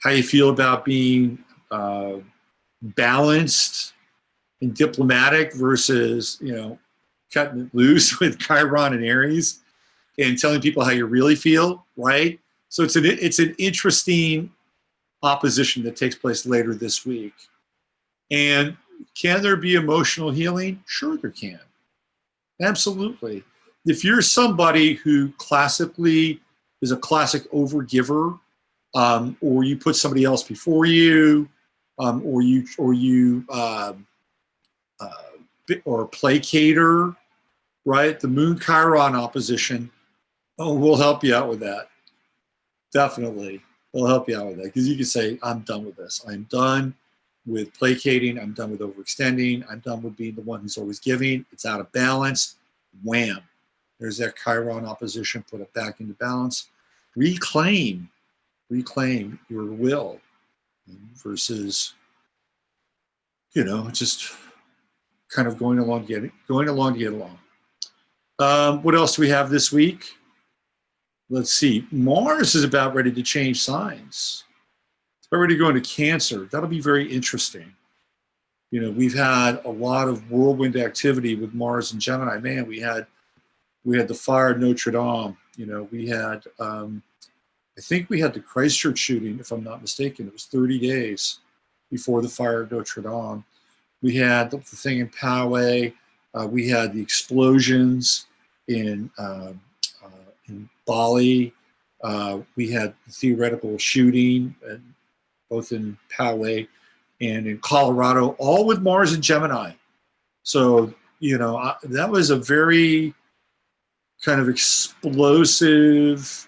How you feel about being balanced and diplomatic versus, you know, cutting it loose with Chiron and Aries and telling people how you really feel, right? So it's an interesting opposition that takes place later this week. And can there be emotional healing? Sure there can. Absolutely. If you're somebody who classically is a classic overgiver, or you put somebody else before you, or a placater, right? The moon Chiron opposition will help you out with that. Definitely. It'll help you out with that because you can say, I'm done with this. I'm done with placating. I'm done with overextending. I'm done with being the one who's always giving. It's out of balance. Wham. There's that Chiron opposition. Put it back into balance. Reclaim your will versus, you know, just kind of going along to get along. What else do we have this week? Let's see. Mars is about ready to change signs. It's about ready to go into Cancer. That'll be very interesting. You know, we've had a lot of whirlwind activity with Mars and Gemini. Man, we had the fire at Notre Dame. You know, we had, I think we had the Christchurch shooting, if I'm not mistaken. It was 30 days. before the fire of Notre Dame. We had the thing in Poway. We had the explosions in Bali. We had the theoretical shooting, both in Poway and in Colorado, all with Mars and Gemini. So, that was a very kind of explosive.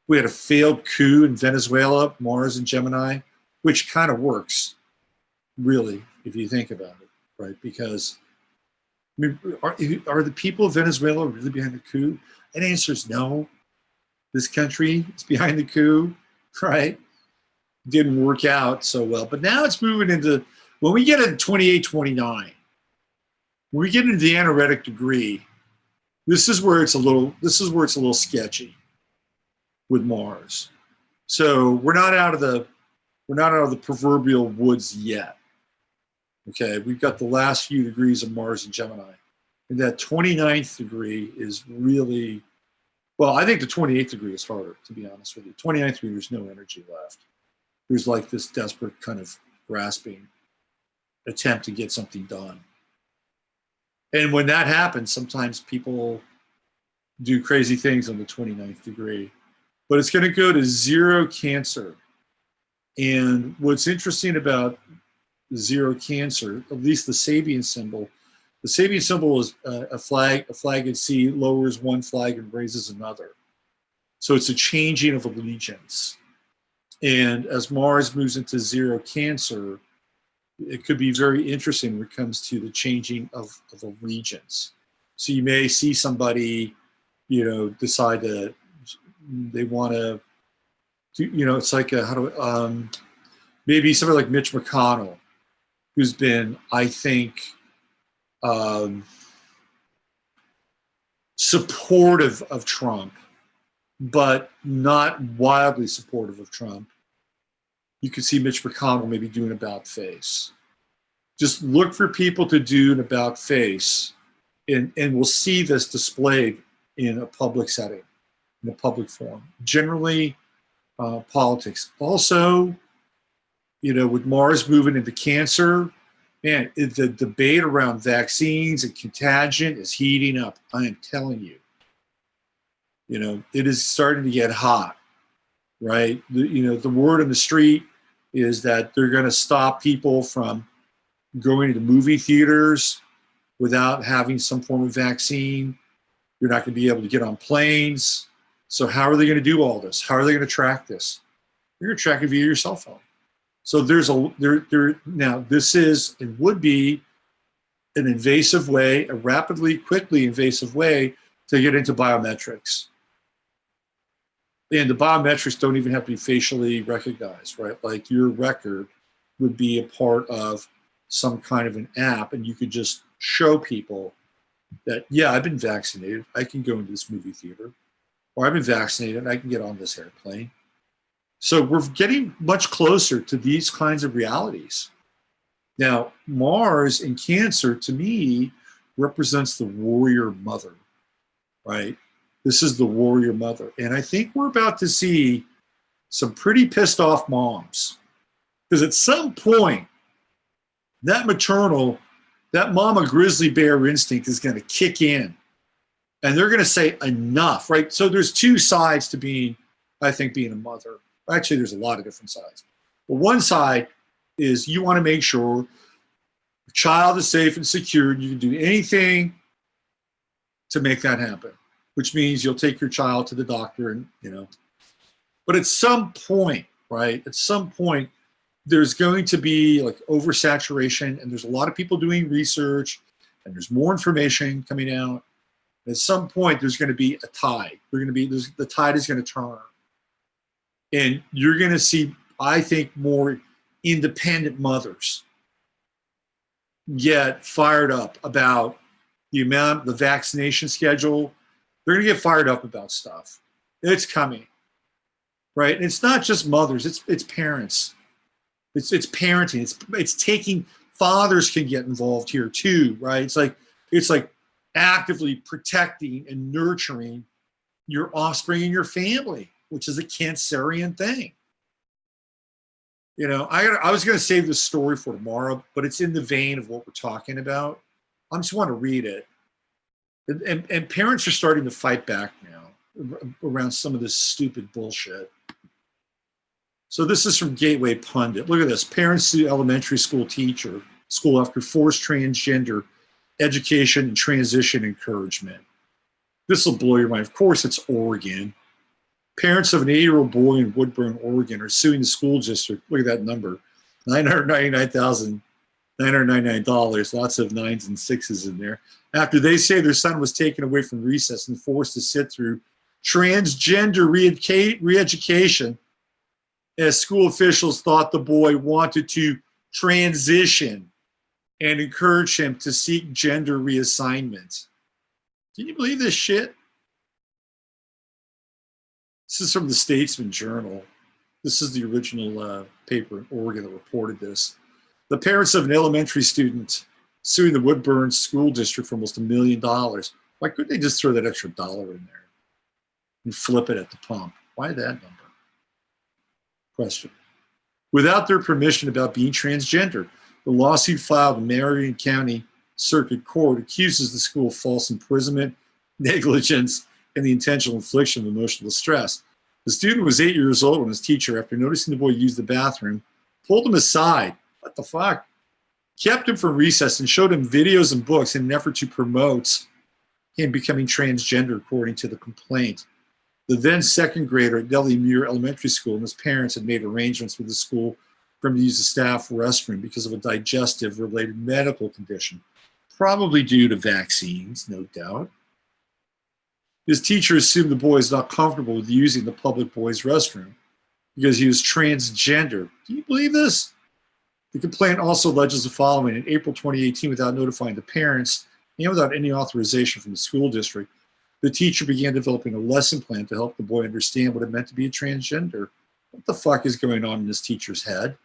We had a failed coup in Venezuela, Mars and Gemini, which kind of works, really, if you think about it, right? Because are the people of Venezuela really behind the coup? And the answer is no. This country is behind the coup, right? Didn't work out so well. But now it's moving into, when we get into 28, 29, when we get into the anaretic degree, this is where it's a little sketchy with Mars. So we're not out of the proverbial woods yet. Okay, we've got the last few degrees of Mars and Gemini. And that 29th degree is really, well, I think the 28th degree is harder, to be honest with you. 29th degree, there's no energy left. There's like this desperate kind of grasping attempt to get something done. And when that happens, sometimes people do crazy things on the 29th degree. But it's going to go to 0 Cancer. And what's interesting about 0 Cancer, at least the Sabian symbol, the Sabian symbol is a flag at sea lowers one flag and raises another. So it's a changing of allegiance. And as Mars moves into 0 Cancer, it could be very interesting when it comes to the changing of allegiance. So you may see somebody, decide that they want to, it's like maybe somebody like Mitch McConnell, who's been, I think, supportive of Trump, but not wildly supportive of Trump. You could see Mitch McConnell maybe do an about face. Just look for people to do an about face, and we'll see this displayed in a public setting, in a public forum. Generally, politics. Also, with Mars moving into Cancer, man, the debate around vaccines and contagion is heating up. I am telling you. It is starting to get hot, right? The word on the street is that they're going to stop people from going to the movie theaters without having some form of vaccine. You're not going to be able to get on planes. So how are they going to do all this? How are they going to track this? They're going to track it via your cell phone. So now this is, it would be an invasive way, a rapidly, quickly invasive way to get into biometrics. And the biometrics don't even have to be facially recognized, right? Like your record would be a part of some kind of an app, and you could just show people that, yeah, I've been vaccinated. I can go into this movie theater. Or I've been vaccinated and I can get on this airplane. So we're getting much closer to these kinds of realities. Now, Mars in Cancer, to me, represents the warrior mother, right? This is the warrior mother. And I think we're about to see some pretty pissed off moms. Because at some point, that mama grizzly bear instinct is going to kick in. And they're going to say enough, right? So there's two sides to being a mother. Actually, there's a lot of different sides. But one side is you want to make sure the child is safe and secure, and you can do anything to make that happen, which means you'll take your child to the doctor and, But at some point, right, there's going to be like oversaturation, and there's a lot of people doing research, and there's more information coming out. At some point, there's going to be a tide. The tide is going to turn. And you're going to see, I think, more independent mothers get fired up about the vaccination schedule. They're going to get fired up about stuff. It's coming, right? And it's not just mothers. It's parents. It's parenting. It's taking, fathers can get involved here too, right? It's like actively protecting and nurturing your offspring and your family, which is a Cancerian thing. You know, I was going to save this story for tomorrow, but it's in the vein of what we're talking about. I just want to read it. And parents are starting to fight back now around some of this stupid bullshit. So this is from Gateway Pundit. Look at this. Parents sue elementary school teacher, school after forced transgender education and transition encouragement. This will blow your mind. Of course, it's Oregon. Parents of an 8-year-old boy in Woodburn, Oregon are suing the school district. Look at that number, $999,999. Lots of nines and sixes in there. After they say their son was taken away from recess and forced to sit through transgender re-education, as school officials thought the boy wanted to transition and encourage him to seek gender reassignment. Can you believe this shit? This is from the Statesman Journal. This is the original paper in Oregon that reported this. The parents of an elementary student suing the Woodburn School District for almost $1 million. Why couldn't they just throw that extra dollar in there and flip it at the pump? Why that number? Question. Without their permission about being transgender, the lawsuit filed in Marion County Circuit Court accuses the school of false imprisonment, negligence, and the intentional infliction of emotional distress. The student was 8 years old when his teacher, after noticing the boy use the bathroom, pulled him aside. What the fuck? Kept him from recess and showed him videos and books in an effort to promote him becoming transgender, according to the complaint. The then second grader at Delhi Muir Elementary School and his parents had made arrangements with the school for him to use the staff restroom because of a digestive-related medical condition, probably due to vaccines, no doubt. His teacher assumed the boy is not comfortable with using the public boys' restroom because he was transgender. Can you believe this? The complaint also alleges the following. In April 2018, without notifying the parents and without any authorization from the school district, the teacher began developing a lesson plan to help the boy understand what it meant to be a transgender. What the fuck is going on in this teacher's head?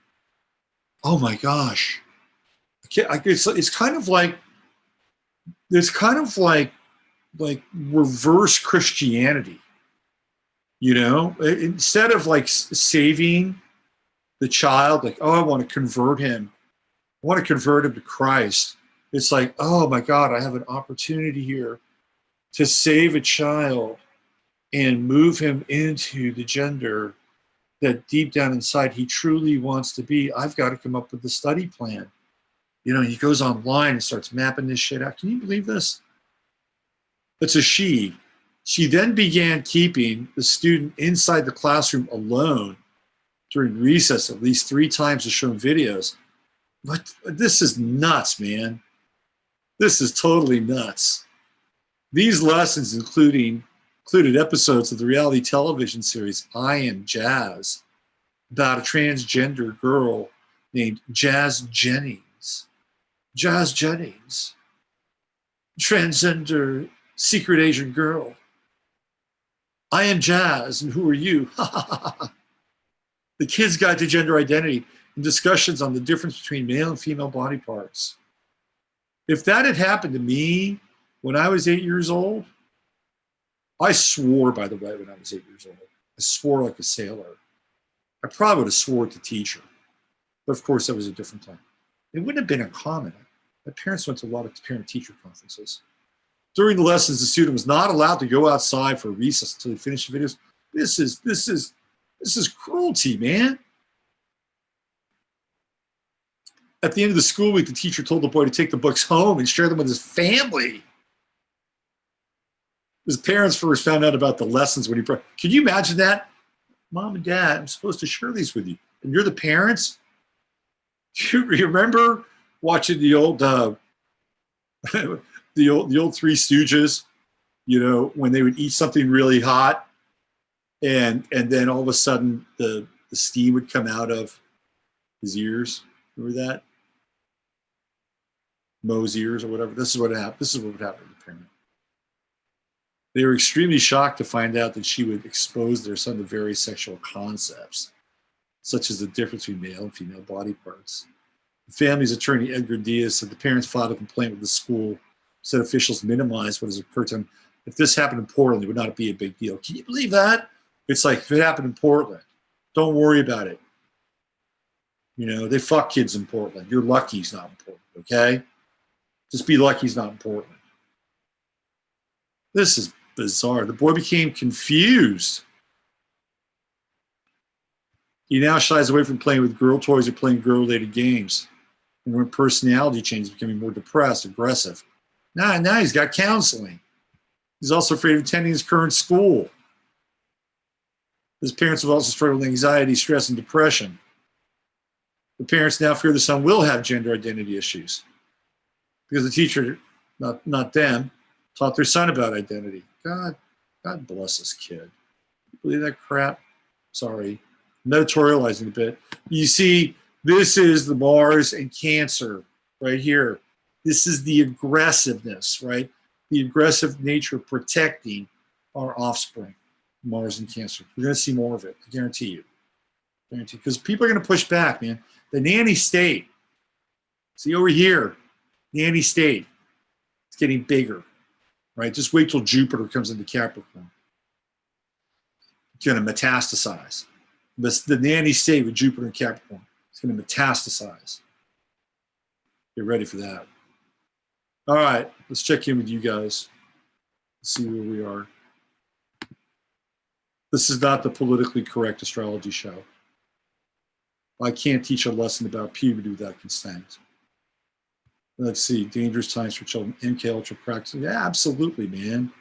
Oh my gosh. It's kind of like reverse Christianity, you know? Instead of like saving the child, like, oh, I want to convert him. I want to convert him to Christ. It's like, oh my God, I have an opportunity here to save a child and move him into the gender that deep down inside he truly wants to be. I've got to come up with the study plan. You know, he goes online and starts mapping this shit out. Can you believe this? It's a she. She then began keeping the student inside the classroom alone during recess at least 3 times to show him videos. But this is nuts, man. This is totally nuts. These lessons included episodes of the reality television series I Am Jazz, about a transgender girl named Jazz Jennings. Jazz Jennings, transgender secret agent girl. I am Jazz, and who are you? The Kid's Guide to Gender Identity and discussions on the difference between male and female body parts. If that had happened to me when I was 8 years old, I swore, by the way, when I was 8 years old. I swore like a sailor. I probably would have swore at the teacher. But of course, that was a different time. It wouldn't have been uncommon. My parents went to a lot of parent-teacher conferences. During the lessons, the student was not allowed to go outside for recess until he finished the videos. This is cruelty, man. At the end of the school week, the teacher told the boy to take the books home and share them with his family. His parents first found out about the lessons when he brought. Can you imagine that? Mom and Dad, I'm supposed to share these with you. And you're the parents? You remember watching the old the old Three Stooges, you know, when they would eat something really hot and then all of a sudden the steam would come out of his ears. Remember that? Moe's ears or whatever. This is what happened. This is what would happen to the parent. They were extremely shocked to find out that she would expose their son to various sexual concepts, such as the difference between male and female body parts. The family's attorney, Edgar Diaz, said the parents filed a complaint with the school, said officials minimized what has occurred to them. If this happened in Portland, it would not be a big deal. Can you believe that? It's like, if it happened in Portland, don't worry about it. You know, they fuck kids in Portland. You're lucky he's not important, okay? Just be lucky he's not important. This is bizarre. The boy became confused. He now shies away from playing with girl toys or playing girl-related games. And when personality changes, becoming more depressed, aggressive. Now he's got counseling. He's also afraid of attending his current school. His parents have also struggled with anxiety, stress, and depression. The parents now fear the son will have gender identity issues because the teacher, not them, taught their son about identity. God bless this kid. You believe that crap? Sorry. I'm editorializing a bit. You see, this is the Mars and Cancer right here. This is the aggressiveness, right? The aggressive nature of protecting our offspring, Mars and Cancer. We're going to see more of it, I guarantee you. Guarantee. Because people are going to push back, man. The nanny state. See over here, nanny state. It's getting bigger, right? Just wait till Jupiter comes into Capricorn. It's going to metastasize. The nanny state with Jupiter and Capricorn. It's going to metastasize. Get ready for that. All right, let's check in with you guys. Let's see where we are. This is not the politically correct astrology show. I can't teach a lesson about puberty without consent. Let's see, dangerous times for children, MK Ultra practice. Yeah, absolutely, man.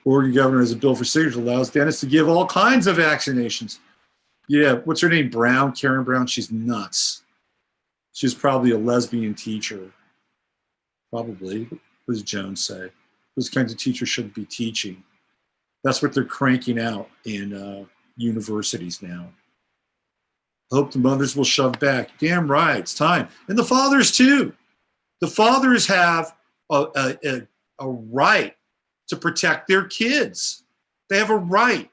Oregon governor has a bill for signatures allows dentists to give all kinds of vaccinations. Yeah, what's her name? Brown, Karen Brown. She's nuts. She's probably a lesbian teacher. Probably. What does Jones say? Those kinds of teachers shouldn't be teaching. That's what they're cranking out in universities now. I hope the mothers will shove back. Damn right, it's time. And the fathers too. The fathers have a right to protect their kids. They have a right.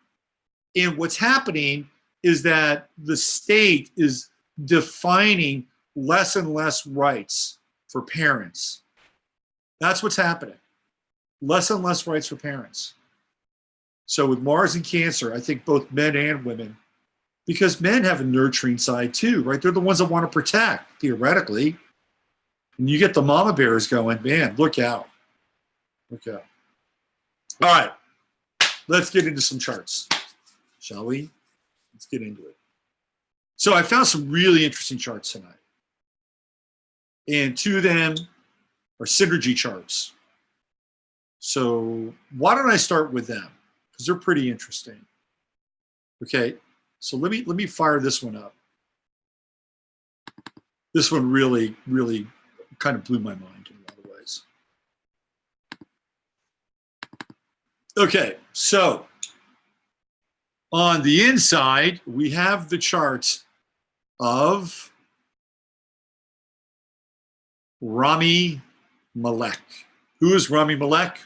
And what's happening is that the state is defining less and less rights for parents. That's what's happening. Less and less rights for parents. So with Mars and Cancer, I think both men and women, because men have a nurturing side too, right? They're the ones that want to protect, theoretically. And you get the mama bears going, man, look out. Look out. All right, let's get into some charts, shall we? Let's get into it. So I found some really interesting charts tonight. And two of them are synergy charts. So why don't I start with them? Because they're pretty interesting. Okay, so let me fire this one up. This one really, really kind of blew my mind in a lot of ways. Okay, so on the inside, we have the chart of Rami Malek. Who is Rami Malek?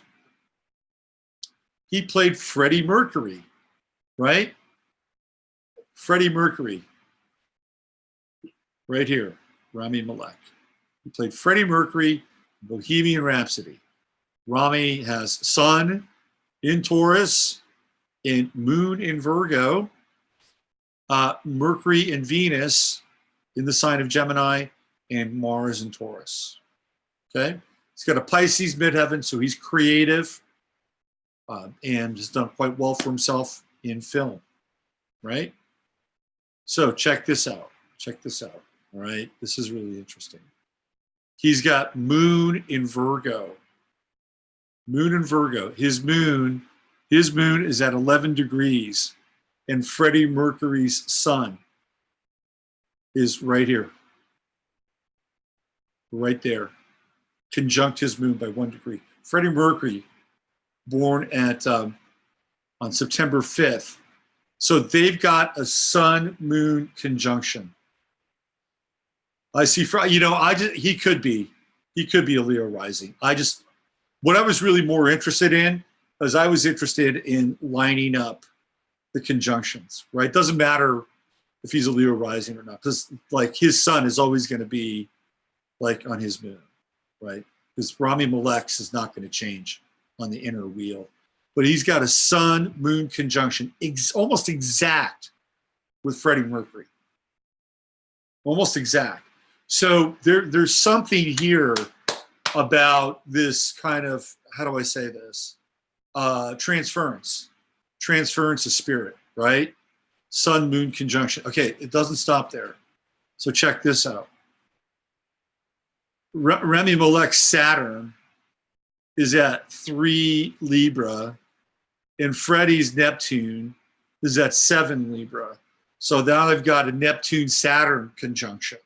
He played Freddie Mercury, right? Freddie Mercury, right here, Rami Malek. He played Freddie Mercury, Bohemian Rhapsody. Rami has Sun in Taurus, in Moon in Virgo, Mercury and Venus in the sign of Gemini, and Mars in Taurus. Okay? He's got a Pisces midheaven, so he's creative and has done quite well for himself in film, right? So check this out. Check this out. All right? This is really interesting. He's got Moon in Virgo. Moon in Virgo. His moon is at 11 degrees, and Freddie Mercury's sun is right here. Right there. Conjunct his moon by 1 degree. Freddie Mercury, born at on September 5th. So they've got a sun-moon conjunction. I see, you know, he could be a Leo rising. What I was really more interested in is I was interested in lining up the conjunctions, right? Doesn't matter if he's a Leo rising or not, because like his sun is always going to be like on his moon, right? Because Rami Malek's is not going to change on the inner wheel. But he's got a sun-moon conjunction, almost exact with Freddie Mercury. almost exact. So there's something here about this kind of, how do I say this? Transference of spirit, right? Sun moon conjunction. Okay, it doesn't stop there. So check this out. Rami Malek's Saturn is at 3 Libra, and Freddie's Neptune is at 7 Libra. So now they've got a Neptune-Saturn conjunction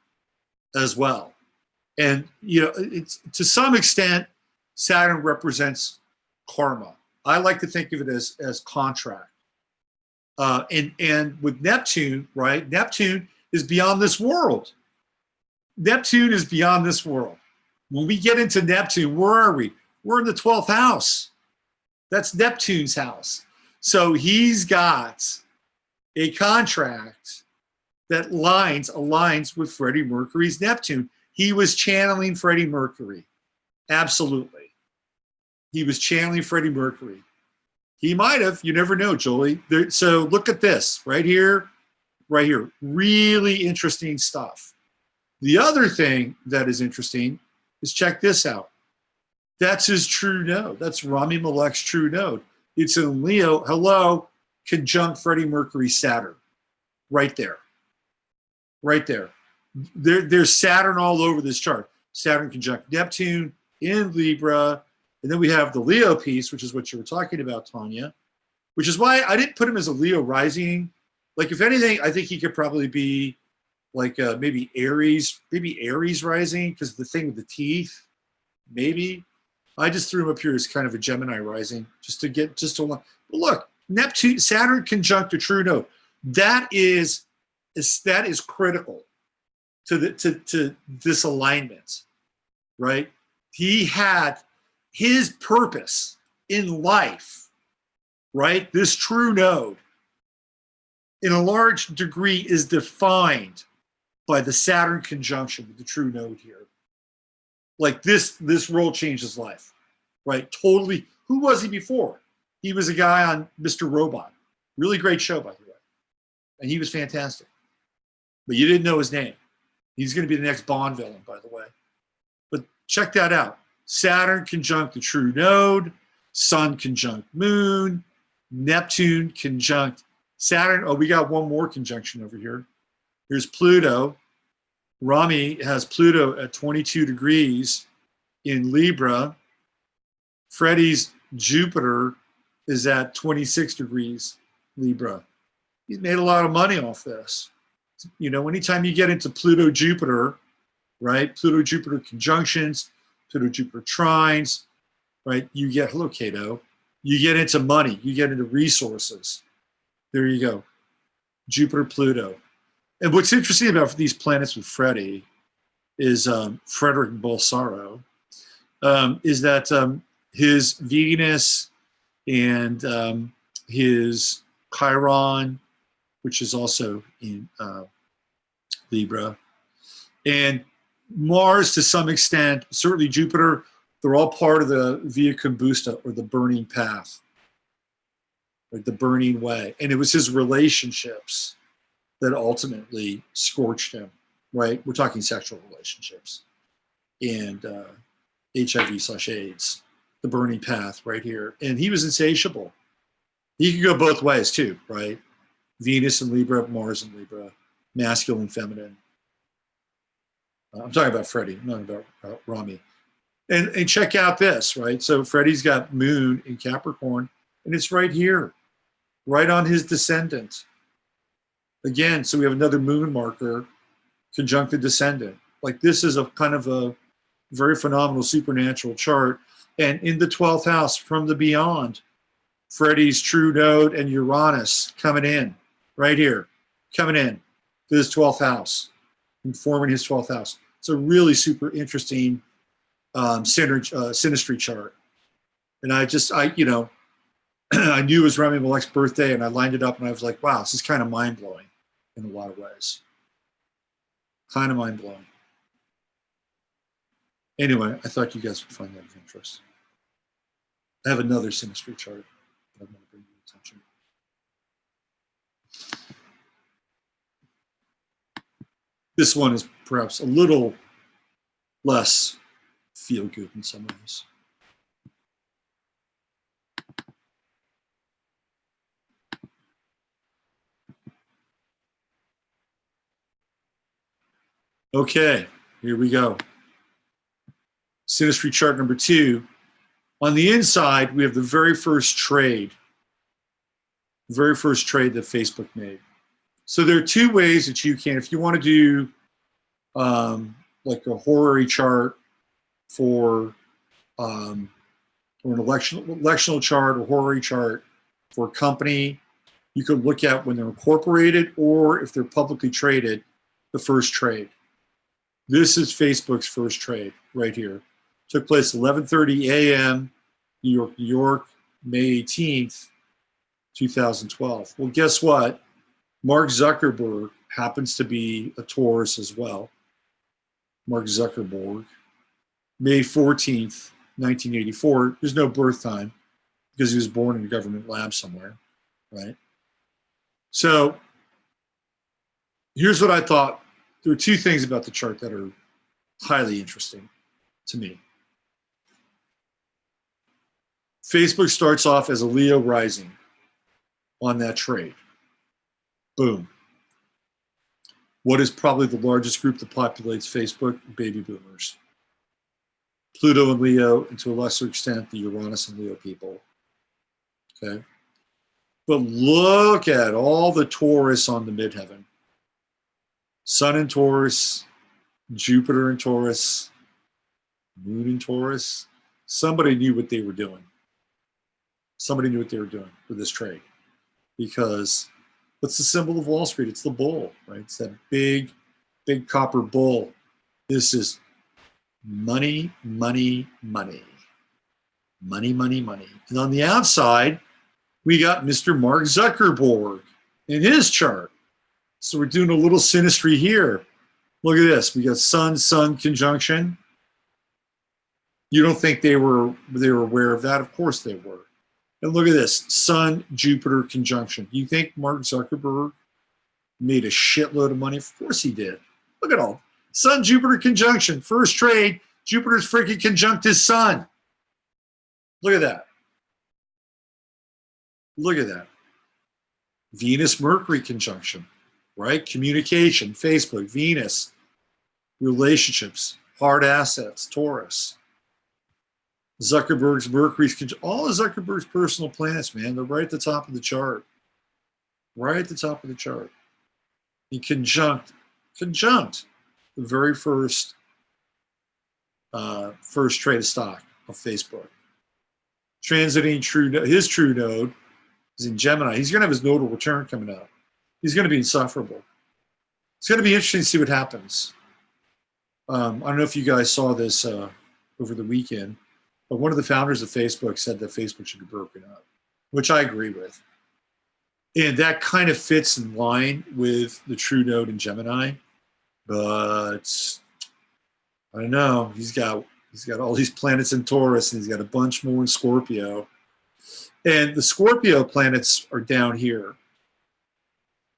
as well. And, you know, it's, to some extent, Saturn represents karma. I like to think of it as contract. And with Neptune, right, Neptune is beyond this world. Neptune is beyond this world. When we get into Neptune, where are we? We're in the 12th house. That's Neptune's house. So he's got a contract that aligns with Freddie Mercury's Neptune. He was channeling Freddie Mercury. Absolutely. He was channeling Freddie Mercury. He might have, you never know, Julie. So look at this right here, right here. Really interesting stuff. The other thing that is interesting is check this out. That's his true node. That's Rami Malek's true node. It's in Leo, hello, conjunct Freddie Mercury Saturn. Right there. Right there. There's Saturn all over this chart. Saturn conjunct Neptune in Libra. And then we have the Leo piece, which is what you were talking about, Tanya, which is why I didn't put him as a Leo rising. Like, if anything, I think he could probably be like maybe Aries rising, because the thing with the teeth, maybe. I just threw him up here as kind of a Gemini rising, just to look, Neptune, Saturn conjunct a true node. That is critical to this alignment, right? He had his purpose in life, right? This true node, in a large degree, is defined by the Saturn conjunction with the true node here. Like this role changed his life, right? Totally. Who was he before? He was a guy on Mr. Robot. Really great show, by the way. And he was fantastic. But you didn't know his name. He's going to be the next Bond villain, by the way. But check that out. Saturn conjunct the true node, Sun conjunct Moon, Neptune conjunct Saturn. Oh, we got one more conjunction over here. Here's Pluto. Rami has Pluto at 22 degrees in Libra. Freddie's Jupiter is at 26 degrees Libra. He's made a lot of money off this. You know, anytime you get into Pluto-Jupiter, right? Pluto-Jupiter conjunctions, Pluto-Jupiter trines, right? You get, hello, Cato. You get into money. You get into resources. There you go. Jupiter-Pluto. And what's interesting about these planets with Freddie is Frederick Bolsaro, is that his Venus and his Chiron, which is also in Libra, and Mars to some extent, certainly Jupiter, they're all part of the Via Combusta, or the burning path, like the burning way. And it was his relationships that ultimately scorched him, right? We're talking sexual relationships and HIV/AIDS, the burning path right here. And he was insatiable. He could go both ways too, right? Venus and Libra, Mars and Libra, masculine, feminine. I'm talking about Freddie, I'm not about Rami. And check out this, right? So Freddie's got Moon in Capricorn, and it's right here, right on his descendant. Again, so we have another moon marker, conjunct the descendant. Like, this is a kind of a very phenomenal supernatural chart. And in the 12th house, from the beyond, Freddie's true node and Uranus coming in, right here, coming in to his 12th house, and forming his 12th house. It's a really super interesting synastry chart. And I you know, I knew it was Rami Malek's birthday, and I lined it up, and I was like, wow, this is kind of mind-blowing in a lot of ways. Kind of mind-blowing. Anyway, I thought you guys would find that of interest. I have another synastry chart that I'm going to bring your attention. This one is perhaps a little less feel good in some ways. Okay, here we go. Synastry chart number 2. On the inside, we have the very first trade that Facebook made. So there are 2 ways that you can, if you want to do like a horary chart for or an electional chart or horary chart for a company, you could look at when they're incorporated or if they're publicly traded, the first trade. This is Facebook's first trade right here. Took place 11:30 a.m. New York, May 18th, 2012. Well, guess what? Mark Zuckerberg happens to be a Taurus as well. Mark Zuckerberg, May 14th, 1984. There's no birth time because he was born in a government lab somewhere, right? So here's what I thought. There are 2 things about the chart that are highly interesting to me. Facebook starts off as a Leo rising on that trade. Boom. What is probably the largest group that populates Facebook? Baby boomers. Pluto and Leo, and to a lesser extent, the Uranus and Leo people. Okay. But look at all the Taurus on the midheaven. Sun in Taurus, Jupiter in Taurus, Moon in Taurus. Somebody knew what they were doing. Somebody knew what they were doing with this trade. Because what's the symbol of Wall Street? It's the bull, right? It's that big, big copper bull. This is money, money, money. Money, money, money. And on the outside, we got Mr. Mark Zuckerberg in his chart. So we're doing a little synastry here. Look at this. We got Sun conjunction. You don't think they were aware of that? Of course they were. And look at this, Sun-Jupiter conjunction. You think Mark Zuckerberg made a shitload of money? Of course he did. Look at all. Sun-Jupiter conjunction. First trade, Jupiter's freaking conjunct his sun. Look at that. Look at that. Venus-Mercury conjunction, right? Communication, Facebook, Venus, relationships, hard assets, Taurus. Zuckerberg's Mercury's, all of Zuckerberg's personal planets, man, they're right at the top of the chart. Right at the top of the chart. In conjunct the very first trade of stock of Facebook. Transiting his true node is in Gemini. He's going to have his nodal return coming up. He's going to be insufferable. It's going to be interesting to see what happens. I don't know if you guys saw this over the weekend, but one of the founders of Facebook said that Facebook should be broken up, which I agree with. And that kind of fits in line with the true node in Gemini, but I don't know. He's got all these planets in Taurus, and he's got a bunch more in Scorpio. And the Scorpio planets are down here.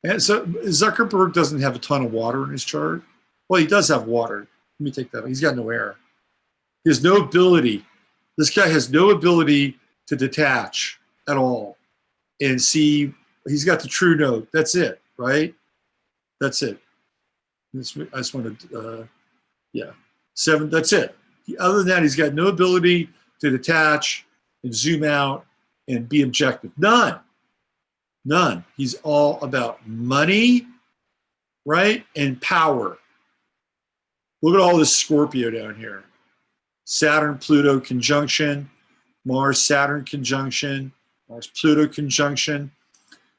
And so Zuckerberg doesn't have a ton of water in his chart. Well, he does have water. Let me take that. He's got no air. He has no ability. This guy has no ability to detach at all and see. He's got the true node. That's it, right? That's it. I just wanted to, yeah. 7, that's it. Other than that, he's got no ability to detach and zoom out and be objective. None. None. He's all about money, right? And power. Look at all this Scorpio down here. Saturn-Pluto conjunction, Mars-Saturn conjunction, Mars-Pluto conjunction.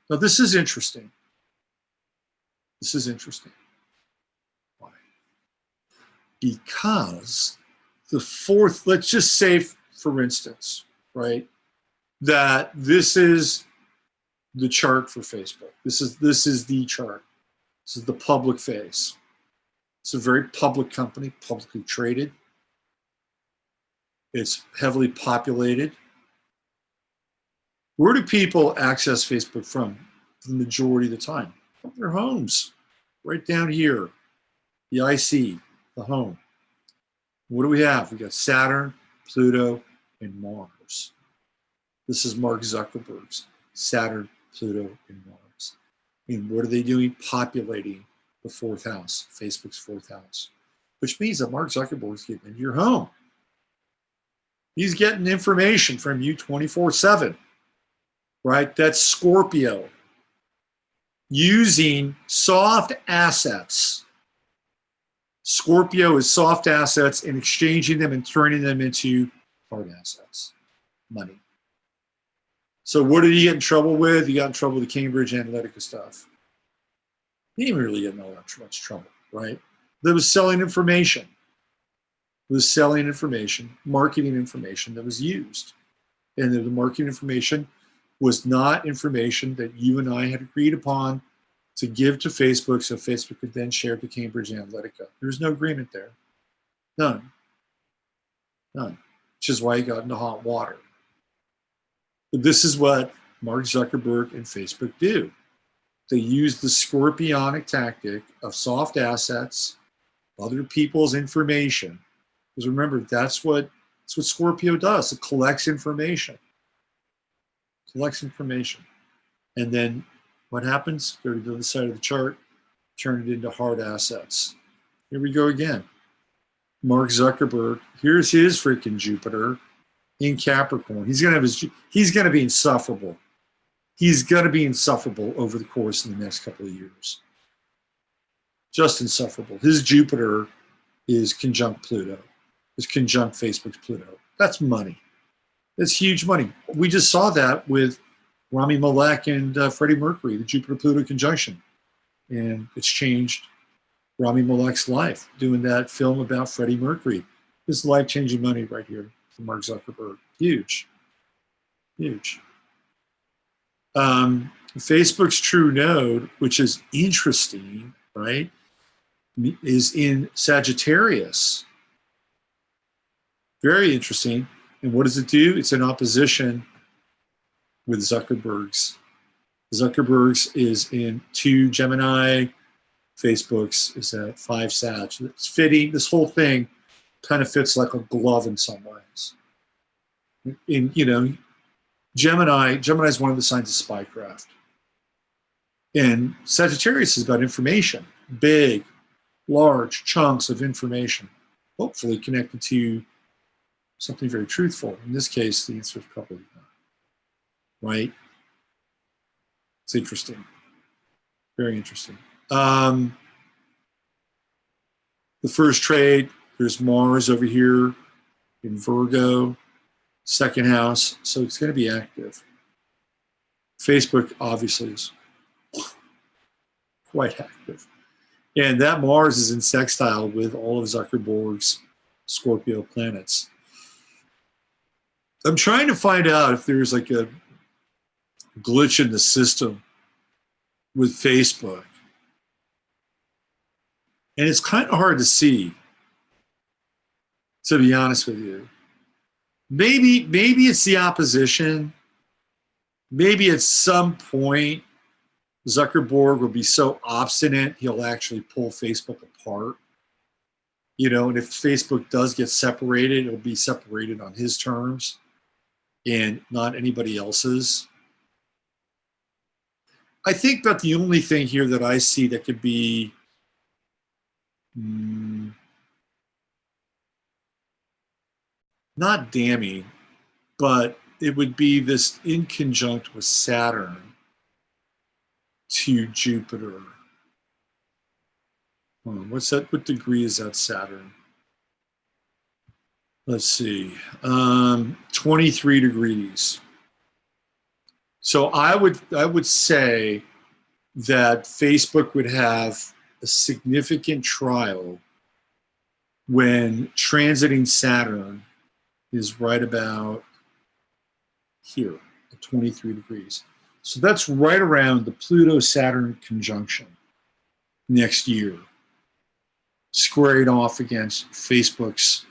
Now, this is interesting. This is interesting. Why? Because the fourth, let's just say, for instance, right, that this is the chart for Facebook. This is the chart. This is the public face. It's a very public company, publicly traded. It's heavily populated. Where do people access Facebook from the majority of the time? From their homes, right down here. the IC, the home. What do we have? We got Saturn, Pluto, and Mars. This is Mark Zuckerberg's Saturn, Pluto, and Mars. And what are they doing? Populating the fourth house, Facebook's fourth house, which means that Mark Zuckerberg's getting into your home. He's getting information from you 24/7, right? That's Scorpio. Using soft assets. Scorpio is soft assets and exchanging them and turning them into hard assets, money. So what did he get in trouble with? He got in trouble with the Cambridge Analytica stuff. He didn't really get in all that much trouble, right? That was selling information. It was selling information, marketing information that was used. And the marketing information was not information that you and I had agreed upon to give to Facebook so Facebook could then share to Cambridge Analytica. There was no agreement there. None. None. Which is why he got into hot water. But this is what Mark Zuckerberg and Facebook do. They use the scorpionic tactic of soft assets, other people's information. Because remember, that's what Scorpio does. It collects information. Collects information. And then what happens? Go to the other side of the chart, turn it into hard assets. Here we go again. Mark Zuckerberg, here's his freaking Jupiter in Capricorn. He's gonna be insufferable. He's gonna be insufferable over the course of the next couple of years. Just insufferable. His Jupiter is conjunct Pluto. Is conjunct Facebook's Pluto. That's money. That's huge money. We just saw that with Rami, Malek, and Freddie Mercury, the Jupiter-Pluto conjunction. And it's changed Rami Malek's life, doing that film about Freddie Mercury. This is life-changing money right here from Mark Zuckerberg. Huge. Huge. Facebook's true node, which is interesting, right, is in Sagittarius. Very interesting. And what does it do? It's in opposition with Zuckerberg's. Zuckerberg's is in 2 Gemini. Facebook's is at 5 Sag. It's fitting. This whole thing kind of fits like a glove in some ways. In, you know, Gemini is one of the signs of spycraft. And Sagittarius is about information. Big, large chunks of information, hopefully connected to something very truthful. In this case, the answer is probably not. Right? It's interesting. Very interesting. The first trade, there's Mars over here in Virgo, second house, so it's going to be active. Facebook obviously is quite active. And that Mars is in sextile with all of Zuckerberg's Scorpio planets. I'm trying to find out if there's like a glitch in the system with Facebook. And it's kind of hard to see, to be honest with you. Maybe it's the opposition. Maybe at some point Zuckerberg will be so obstinate he'll actually pull Facebook apart. You know, and if Facebook does get separated, it'll be separated on his terms and not anybody else's. I think that the only thing here that I see that could be not damning, but it would be this in conjunct with Saturn to Jupiter. What's that? What degree is that Saturn? Let's see, 23 degrees. So I would say that Facebook would have a significant trial when transiting Saturn is right about here at 23 degrees. So that's right around the Pluto-Saturn conjunction next year, squared off against Facebook's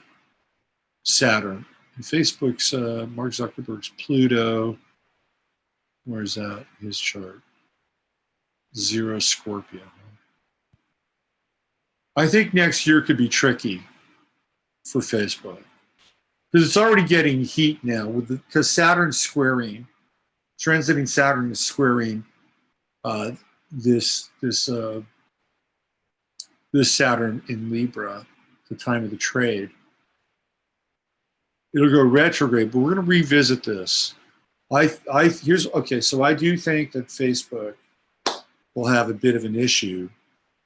Saturn. And Facebook's Mark Zuckerberg's Pluto, where's that? His chart. 0 Scorpio. I think next year could be tricky for Facebook because it's already getting heat now because Saturn's squaring, transiting Saturn is squaring this Saturn in Libra, the time of the trade. It'll go retrograde, but we're going to revisit this. So I do think that Facebook will have a bit of an issue.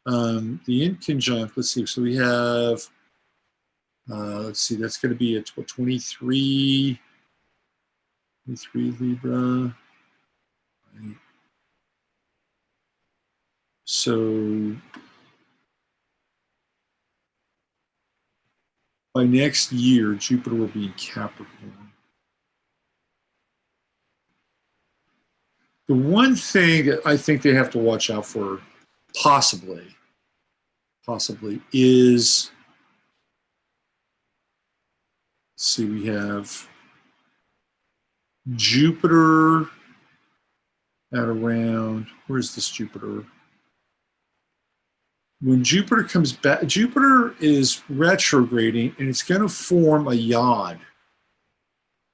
The in conjunct, let's see. So we have, let's see, that's going to be a 23 Libra. Right. So by next year, Jupiter will be in Capricorn. The one thing that I think they have to watch out for, possibly, is, let's see, we have Jupiter at around, where's this Jupiter? When Jupiter comes back, Jupiter is retrograding and it's going to form a yod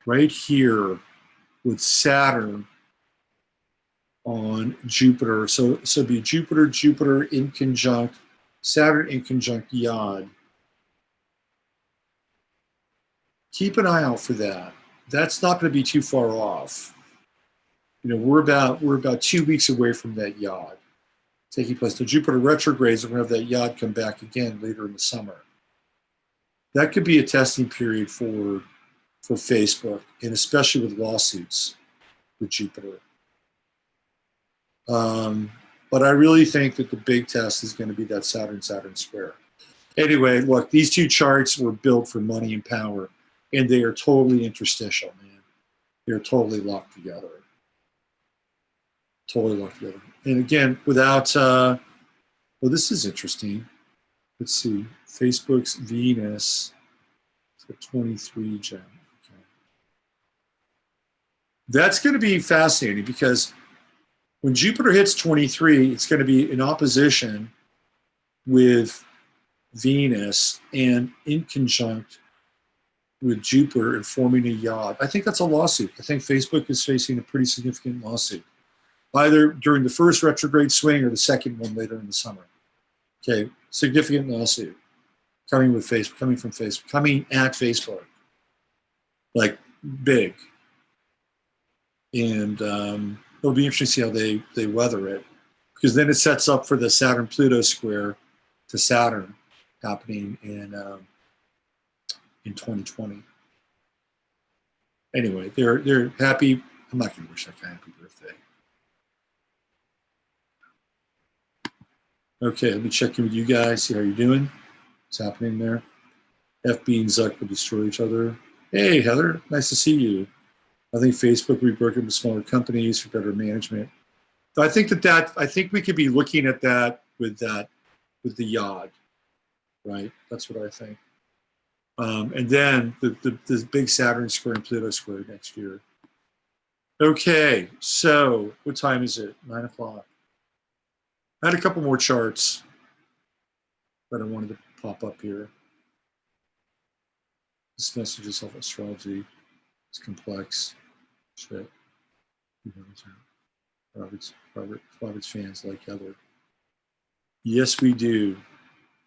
right here with Saturn on Jupiter. So it'd be Jupiter in conjunct, Saturn in conjunct yod. Keep an eye out for that. That's not going to be too far off. You know, we're about 2 weeks away from that yod taking place. So Jupiter retrogrades, and we're going to have that yod come back again later in the summer. That could be a testing period for Facebook, and especially with lawsuits with Jupiter. But I really think that the big test is going to be that Saturn square. Anyway, look, these two charts were built for money and power, and they are totally interstitial, man. They're totally locked together. Totally locked together. And again, without, well, this is interesting. Let's see, Facebook's Venus, it's a 23 gem. Okay. That's going to be fascinating because when Jupiter hits 23, it's going to be in opposition with Venus and in conjunct with Jupiter and forming a yod. I think that's a lawsuit. I think Facebook is facing a pretty significant lawsuit, either during the first retrograde swing or the second one later in the summer. Okay, significant lawsuit coming with Facebook, coming from Facebook, coming at Facebook, like big. And it'll be interesting to see how they weather it, because then it sets up for the Saturn-Pluto square to Saturn happening in 2020. Anyway, they're happy. I'm not going to wish that guy happy birthday. Okay, let me check in with you guys, see how you're doing. What's happening there? FB and Zuck will destroy each other. Hey, Heather, nice to see you. I think Facebook will be working with smaller companies for better management. So I think I think we could be looking at that with the yod, right? That's what I think. And then the big Saturn square and Pluto square next year. Okay, so what time is it? 9 o'clock. I had a couple more charts that I wanted to pop up here. This message is of astrology. It's complex. Shit. Robert's fans like Heather. Yes, we do.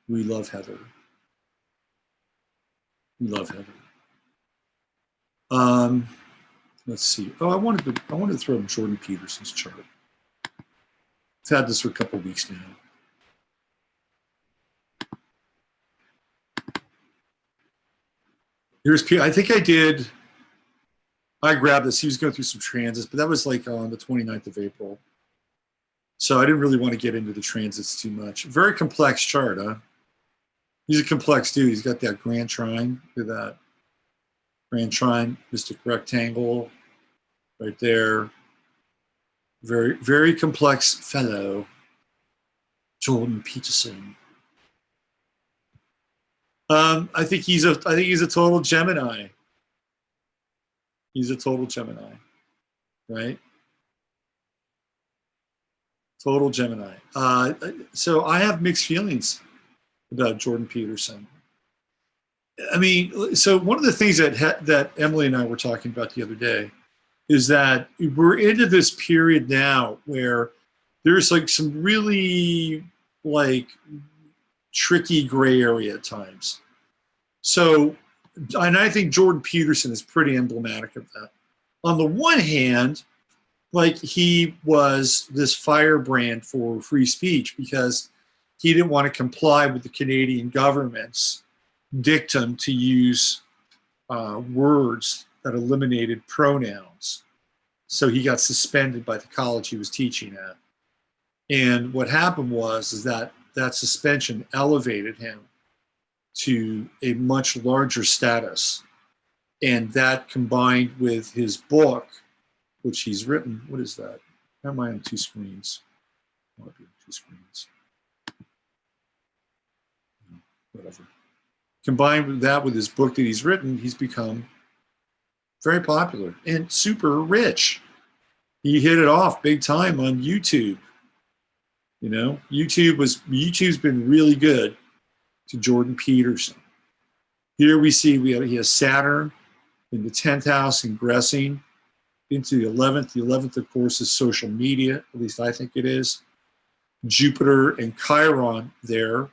We love Heather. We love Heather. Let's see. Oh, I wanted to throw in Jordan Peterson's chart. I've had this for a couple of weeks now. I think I grabbed this. He was going through some transits, but that was like on the 29th of April. So I didn't really want to get into the transits too much. Very complex chart, huh? He's a complex dude. He's got that grand trine. Look at that. Grand trine, mystic rectangle right there. Very, very complex fellow, Jordan Peterson. I think he's a total Gemini. He's a total Gemini, right? Total Gemini. So I have mixed feelings about Jordan Peterson. I mean, so one of the things that Emily and I were talking about the other day is that we're into this period now where there's like some really like tricky gray area at times. So, and I think Jordan Peterson is pretty emblematic of that. On the one hand, like he was this firebrand for free speech because he didn't want to comply with the Canadian government's dictum to use words that eliminated pronouns. So he got suspended by the college he was teaching at. And what happened is that suspension elevated him to a much larger status. And that combined with his book, which he's written, what is that? How am I on two screens? I might be on two screens. Whatever. Combined with that with his book that he's written, he's become very popular and super rich. He hit it off big time on YouTube. You know, YouTube's been really good to Jordan Peterson. Here we see he has Saturn in the 10th house ingressing into the 11th. The 11th, of course, is social media. At least I think it is. Jupiter and Chiron there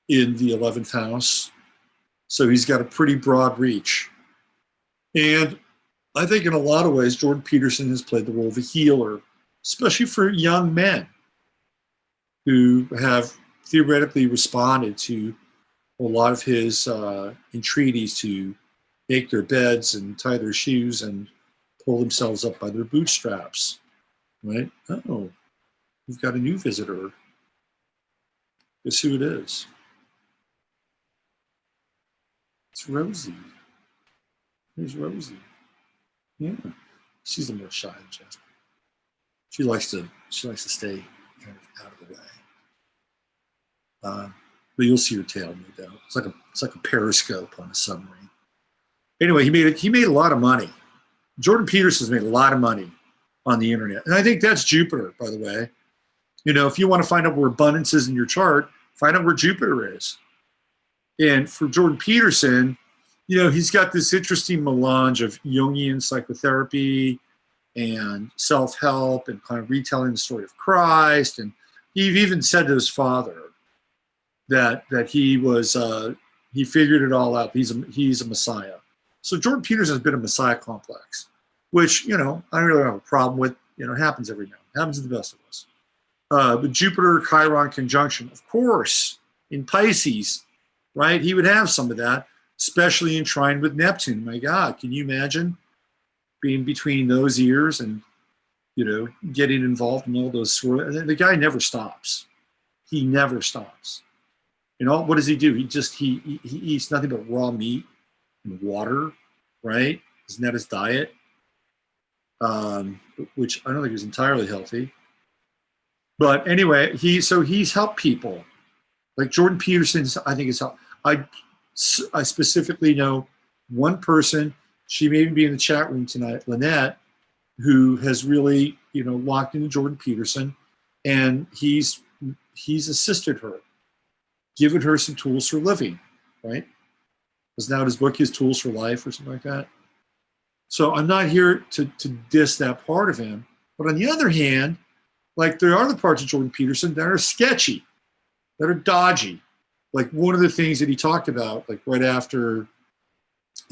in the 11th house. So he's got a pretty broad reach. And I think in a lot of ways, Jordan Peterson has played the role of a healer, especially for young men who have theoretically responded to a lot of his entreaties to make their beds and tie their shoes and pull themselves up by their bootstraps, right? Oh, we've got a new visitor. Guess who it is? It's Rosie. There's Rosie. Yeah, she's a little shy than Jasper. She likes to stay kind of out of the way. But you'll see her tail, no doubt. It's like a periscope on a submarine. Anyway, he made a lot of money. Jordan Peterson's made a lot of money on the internet, and I think that's Jupiter, by the way. You know, if you want to find out where abundance is in your chart, find out where Jupiter is. And for Jordan Peterson, you know, he's got this interesting melange of Jungian psychotherapy and self-help and kind of retelling the story of Christ. And he even said to his father that he was he figured it all out. He's a Messiah. So Jordan Peterson has been a Messiah complex, which, you know, I don't really have a problem with. You know, happens every now and then. Happens to the best of us. But Jupiter Chiron conjunction, of course, in Pisces, right? He would have some of that, especially in trine with Neptune. My God, can you imagine being between those ears and, you know, getting involved in all those swirl? The guy never stops. He never stops. You know, what does he do? He eats nothing but raw meat and water, right? Isn't that his diet? Which I don't think is entirely healthy. But anyway, he's helped people. Like Jordan Peterson, I think is helped. I specifically know one person, she may even be in the chat room tonight, Lynette, who has really, you know, locked into Jordan Peterson, and he's assisted her, given her some tools for living, right? Isn't that his book, his Tools for Life or something like that? So I'm not here to diss that part of him. But on the other hand, like there are other parts of Jordan Peterson that are sketchy, that are dodgy. Like one of the things that he talked about, like right after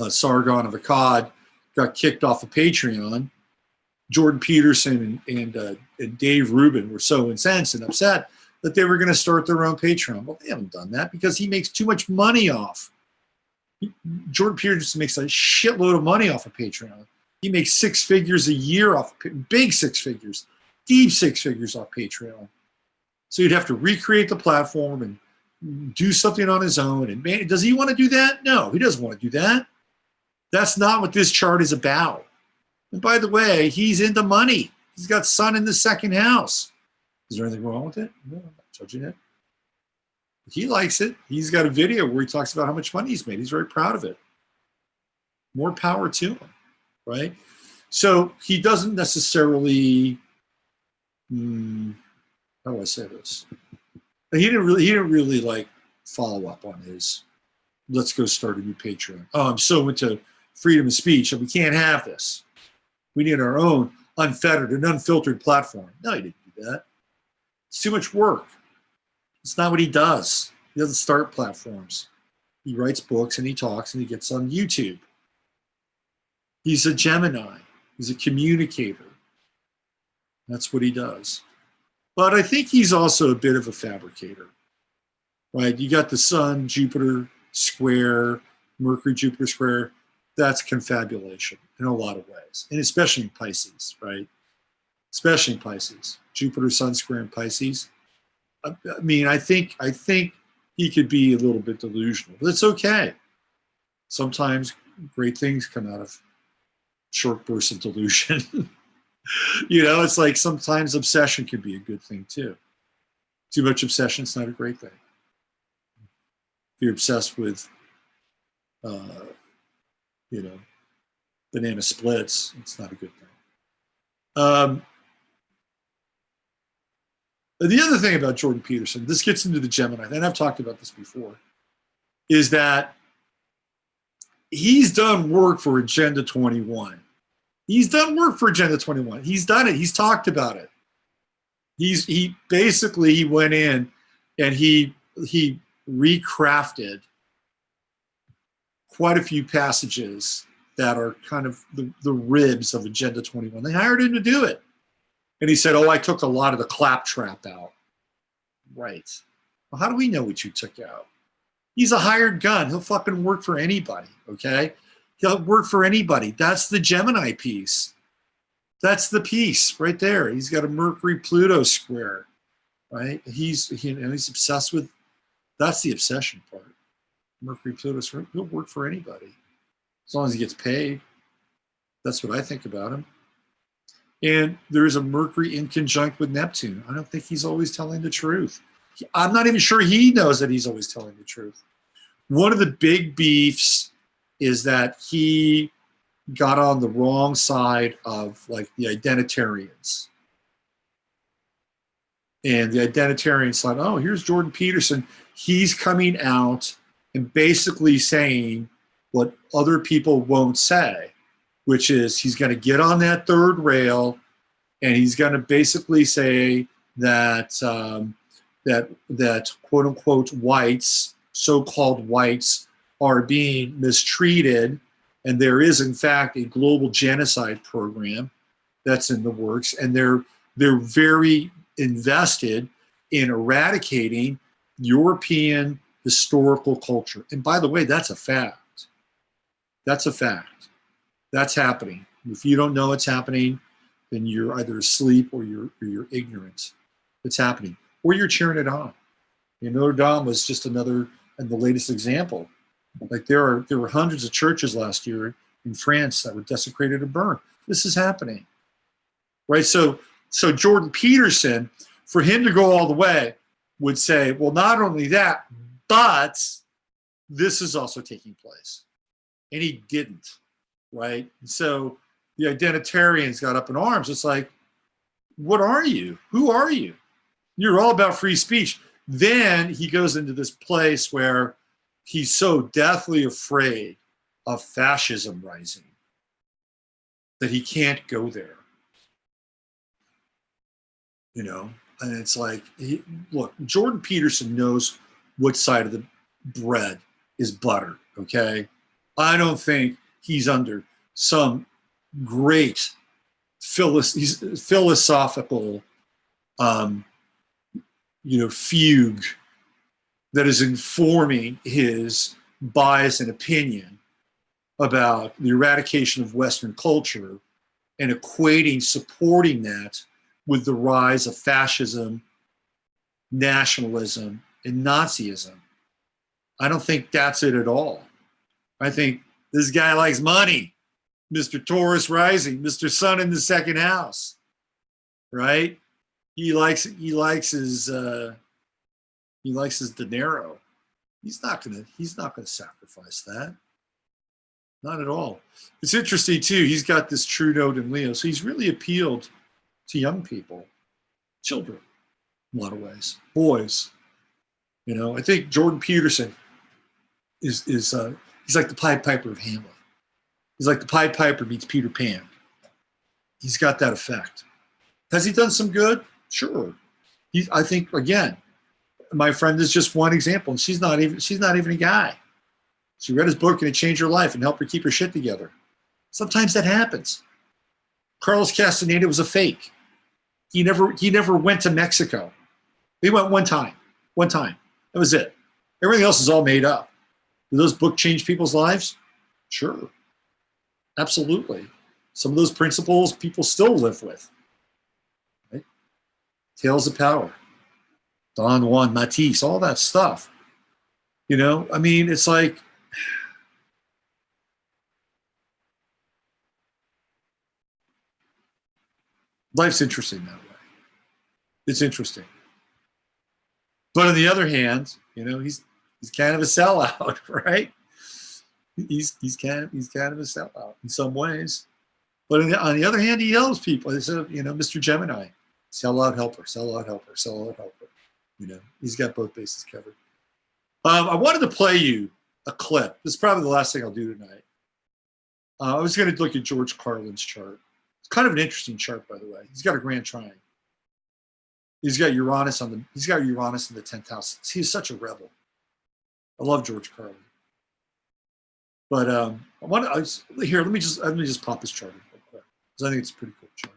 Sargon of Akkad got kicked off of Patreon, Jordan Peterson and Dave Rubin were so incensed and upset that they were going to start their own Patreon. Well, they haven't done that because he makes too much money off. Jordan Peterson makes a shitload of money off of Patreon. He makes 6 figures a year off, big 6 figures, deep 6 figures off Patreon. So you'd have to recreate the platform and do something on his own. And man, does he want to do that? No, he doesn't want to do that. That's not what this chart is about. And by the way, he's into money. He's got Sun in the 2nd house. Is there anything wrong with it? No, I'm not judging it. He likes it. He's got a video where he talks about how much money he's made. He's very proud of it. More power to him, right? So he doesn't necessarily, how do I say this? He didn't really like follow up on his, let's go start a new Patreon. Oh, I'm so into freedom of speech, and we can't have this. We need our own unfettered and unfiltered platform. No, he didn't do that. It's too much work. It's not what he does. He doesn't start platforms. He writes books and he talks and he gets on YouTube. He's a Gemini. He's a communicator. That's what he does. But I think he's also a bit of a fabricator, right? You got the Sun, Jupiter square, Mercury, Jupiter square. That's confabulation in a lot of ways, and especially in Pisces, right? Especially in Pisces. Jupiter, Sun square in Pisces. I mean, I think he could be a little bit delusional, but it's okay. Sometimes great things come out of short bursts of delusion. You know, it's like sometimes obsession can be a good thing too. Too much obsession is not a great thing. If you're obsessed with, you know, banana splits, it's not a good thing. The other thing about Jordan Peterson, this gets into the Gemini, and I've talked about this before, is that he's done work for Agenda 21. He's done work for Agenda 21. He's done it. He's talked about it. He basically went in and he recrafted quite a few passages that are kind of the ribs of Agenda 21. They hired him to do it. And he said, oh, I took a lot of the claptrap out. Right. Well, how do we know what you took out? He's a hired gun. He'll fucking work for anybody, okay? He'll work for anybody. That's the Gemini piece. That's the piece right there. He's got a Mercury-Pluto square, right? He's obsessed with, that's the obsession part. Mercury-Pluto square, he'll work for anybody as long as he gets paid. That's what I think about him. And there is a Mercury in conjunct with Neptune. I don't think he's always telling the truth. I'm not even sure he knows that he's always telling the truth. One of the big beefs is that he got on the wrong side of like the identitarians. And the identitarians thought, oh, here's Jordan Peterson. He's coming out and basically saying what other people won't say, which is he's going to get on that third rail and he's going to basically say that that quote unquote whites, so-called whites, are being mistreated, and there is in fact a global genocide program that's in the works, and they're very invested in eradicating European historical culture. And by the way, that's a fact. That's a fact. That's happening. If you don't know it's happening, then you're either asleep or you're ignorant. It's happening, or you're cheering it on. You know, Notre Dame was just another and the latest example. Like there were hundreds of churches last year in France that were desecrated and burned. This is happening, right? So Jordan Peterson, for him to go all the way, would say, well, not only that, but this is also taking place, and he didn't, right? And so the identitarians got up in arms. It's like, what are you? Who are you? You're all about free speech. Then he goes into this place where he's so deathly afraid of fascism rising that he can't go there. You know, and it's like, look, Jordan Peterson knows what side of the bread is buttered, okay? I don't think he's under some great philosophical fugue that is informing his bias and opinion about the eradication of Western culture and equating, supporting that with the rise of fascism, nationalism, and Nazism. I don't think that's it at all. I think this guy likes money. Mr. Taurus rising, Mr. Sun in the second house, right? He likes his dinero. He's not gonna sacrifice that. Not at all. It's interesting too. He's got this true note in Leo, so he's really appealed to young people, children, in a lot of ways, boys. You know, I think Jordan Peterson is he's like the Pied Piper of Hamlet. He's like the Pied Piper meets Peter Pan. He's got that effect. Has he done some good? Sure. I think, again, my friend is just one example, and she's not even a guy. She read his book and it changed her life and helped her keep her shit together. Sometimes that happens. Carlos Castaneda was a fake. He never went to Mexico. He went one time. That was it. Everything else is all made up. Do those books change people's lives? Sure. Absolutely. Some of those principles people still live with. Right? Tales of Power, Don Juan Matisse, all that stuff. You know, I mean, it's like, life's interesting that way. It's interesting. But on the other hand, you know, he's kind of a sellout, right? He's kind of a sellout in some ways. But on the other hand, he helps people. It's you know, Mr. Gemini, sellout helper, sellout helper, sellout helper. You know, he's got both bases covered. I wanted to play you a clip. This is probably the last thing I'll do tonight. I was going to look at George Carlin's chart. It's kind of an interesting chart, by the way. He's got a grand triangle. He's got Uranus in the 10th house. He's such a rebel. I love George Carlin. But let me just pop this chart in real quick, because I think it's a pretty cool chart.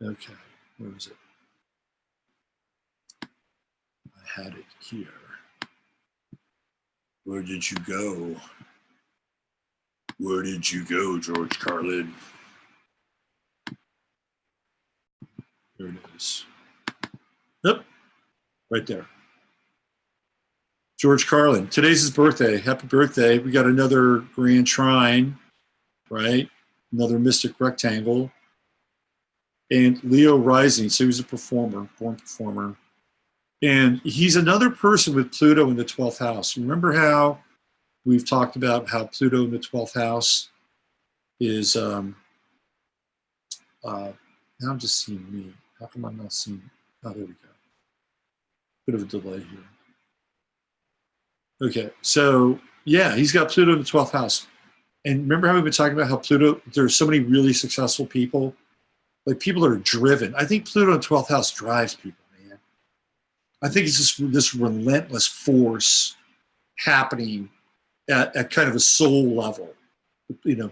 Okay, where is it? I had it here. Where did you go? Where did you go, George Carlin? There it is. Yep, right there. George Carlin. Today's his birthday. Happy birthday. We got another grand trine, right? Another mystic rectangle. And Leo rising. So he's a performer, born performer. And he's another person with Pluto in the 12th house. Remember how we've talked about how Pluto in the 12th house is, now I'm just seeing me. How come I'm not seeing, oh, there we go. Bit of a delay here. Okay, so yeah, he's got Pluto in the 12th house. And remember how we've been talking about how Pluto, there's so many really successful people, like people that are driven. I think Pluto in the 12th house drives people, man. I think it's just this relentless force happening at kind of a soul level. You know,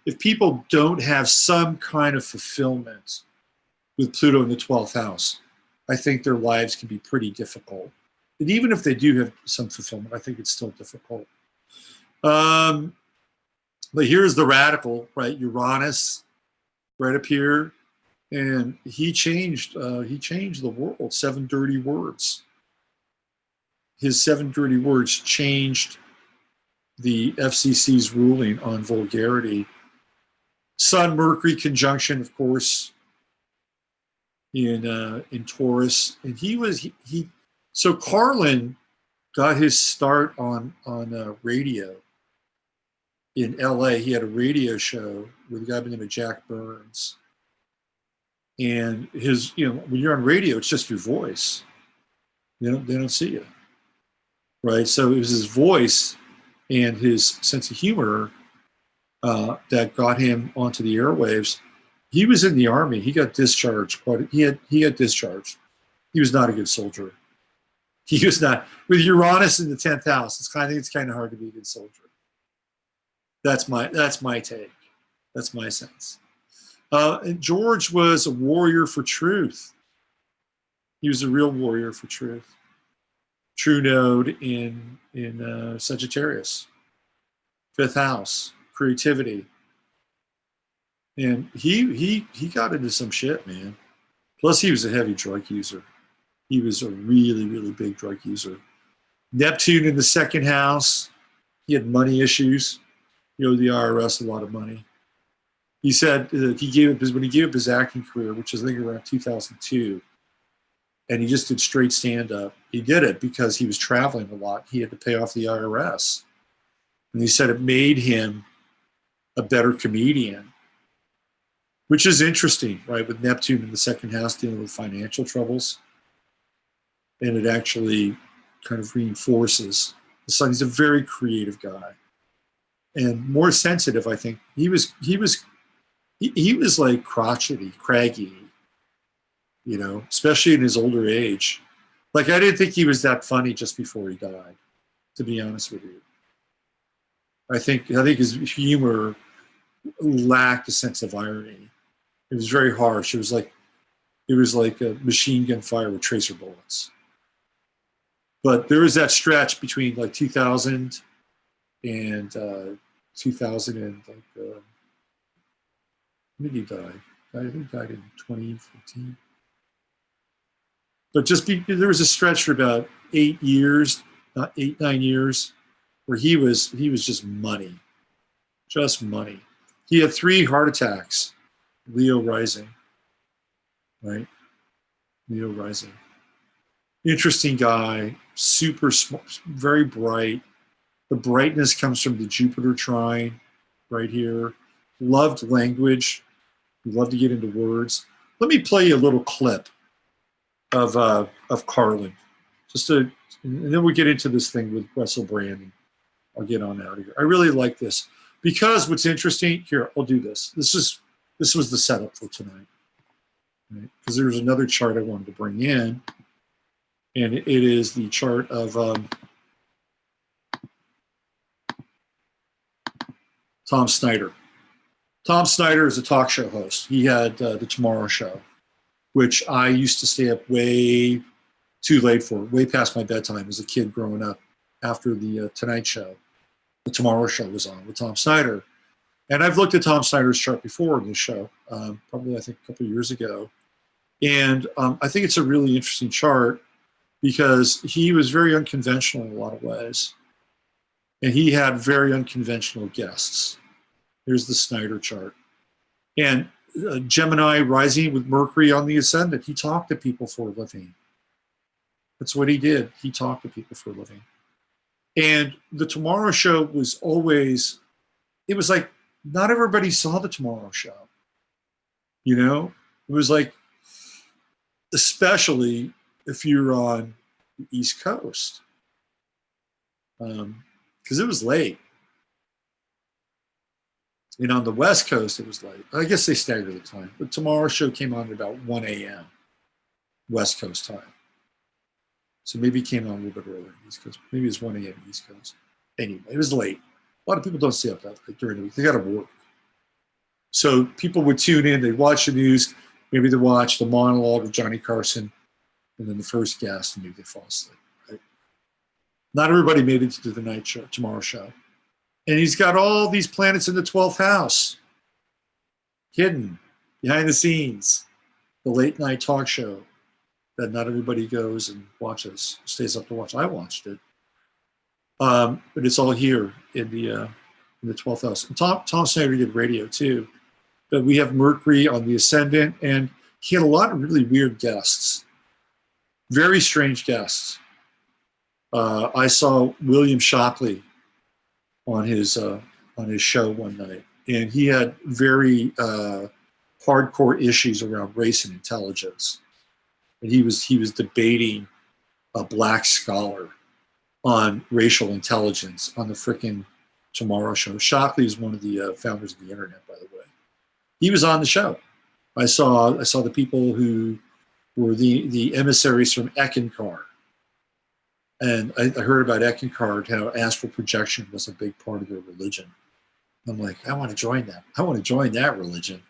if people don't have some kind of fulfillment with Pluto in the 12th house, I think their lives can be pretty difficult. And even if they do have some fulfillment, I think it's still difficult. But here's the radical, right? Uranus, right up here, and he changed the world. 7 dirty words. His 7 dirty words changed the FCC's ruling on vulgarity. Sun Mercury conjunction, of course, in Taurus, and so Carlin got his start on radio in LA. He had a radio show with a guy by the name of Jack Burns. And his, you know, when you're on radio, it's just your voice. They don't see you. Right? So it was his voice and his sense of humor that got him onto the airwaves. He was in the Army. He got discharged. He got discharged. He was not a good soldier. He was not. With Uranus in the 10th house, it's kind of hard to be a good soldier. That's my take. That's my sense. And George was a warrior for truth. He was a real warrior for truth. True node in Sagittarius, 5th house, creativity. And he got into some shit, man. Plus, he was a heavy drug user. He was a really, really big drug user. Neptune in the 2nd house. He had money issues. He owed the IRS a lot of money. He said that when he gave up his acting career, which is I think around 2002, and he just did straight stand-up. He did it because he was traveling a lot. He had to pay off the IRS. And he said it made him a better comedian, which is interesting, right? With Neptune in the 2nd house dealing with financial troubles. and it actually kind of reinforces the sun. He's a very creative guy and more sensitive, I think. He was like crotchety, craggy, you know, especially in his older age. Like, I didn't think he was that funny just before he died, to be honest with you. I think his humor lacked a sense of irony. It was very harsh. It was like a machine gun fire with tracer bullets. But there was that stretch between like 2000 and 2000 and like when did he die? I think he died in 2014. But there was a stretch for about 8 years, not 8, 9 years, where he was just money. Just money. He had 3 heart attacks, Leo rising, right? Leo rising. Interesting guy, super smart, very bright. The brightness comes from the Jupiter trine right here. Loved language. Loved to get into words. Let me play you a little clip of Carlin, and then we get into this thing with Russell Brand, and I'll get on out of here. I really like this because what's interesting here. I'll do this. This was the setup for tonight, right? Because there's another chart I wanted to bring in, and it is the chart of Tom Snyder. Tom Snyder is a talk show host. He had the Tomorrow Show, which I used to stay up way too late for, way past my bedtime as a kid growing up after the Tonight Show. The Tomorrow Show was on with Tom Snyder. And I've looked at Tom Snyder's chart before in this show, probably I think a couple of years ago. And I think it's a really interesting chart because he was very unconventional in a lot of ways. And he had very unconventional guests. Here's the Snyder chart. And Gemini rising with Mercury on the ascendant. He talked to people for a living. That's what he did. He talked to people for a living. And the Tomorrow Show was always, it was like, not everybody saw the Tomorrow Show. You know? It was like, especially if you're on the East Coast. Because it was late. And on the West Coast, it was late. I guess they staggered the time. But Tomorrow Show came on at about 1 a.m. West Coast time. So maybe it came on a little bit earlier East Coast. Maybe it was 1 a.m. East Coast. Anyway, it was late. A lot of people don't stay up that late during the week. They got to work. So people would tune in. They'd watch the news. Maybe they'd watch the monologue of Johnny Carson and then the first guest, and maybe they'd fall asleep. Right? Not everybody made it to the night show, Tomorrow Show. And he's got all these planets in the 12th house, hidden behind the scenes, the late night talk show that not everybody goes and watches, stays up to watch. I watched it. But it's all here in the 12th house. And Tom Snyder did radio too. But we have Mercury on the ascendant, and he had a lot of really weird guests, very strange guests. I saw William Shockley on his show one night, and he had very hardcore issues around race and intelligence, and he was debating a black scholar on racial intelligence on the frickin' Tomorrow Show. Shockley is one of the founders of the internet, by the way. He was on the show. I saw the people who were the emissaries from Eckankar. And I heard about Eckankar, how astral projection was a big part of their religion. I'm like, I want to join that. I want to join that religion.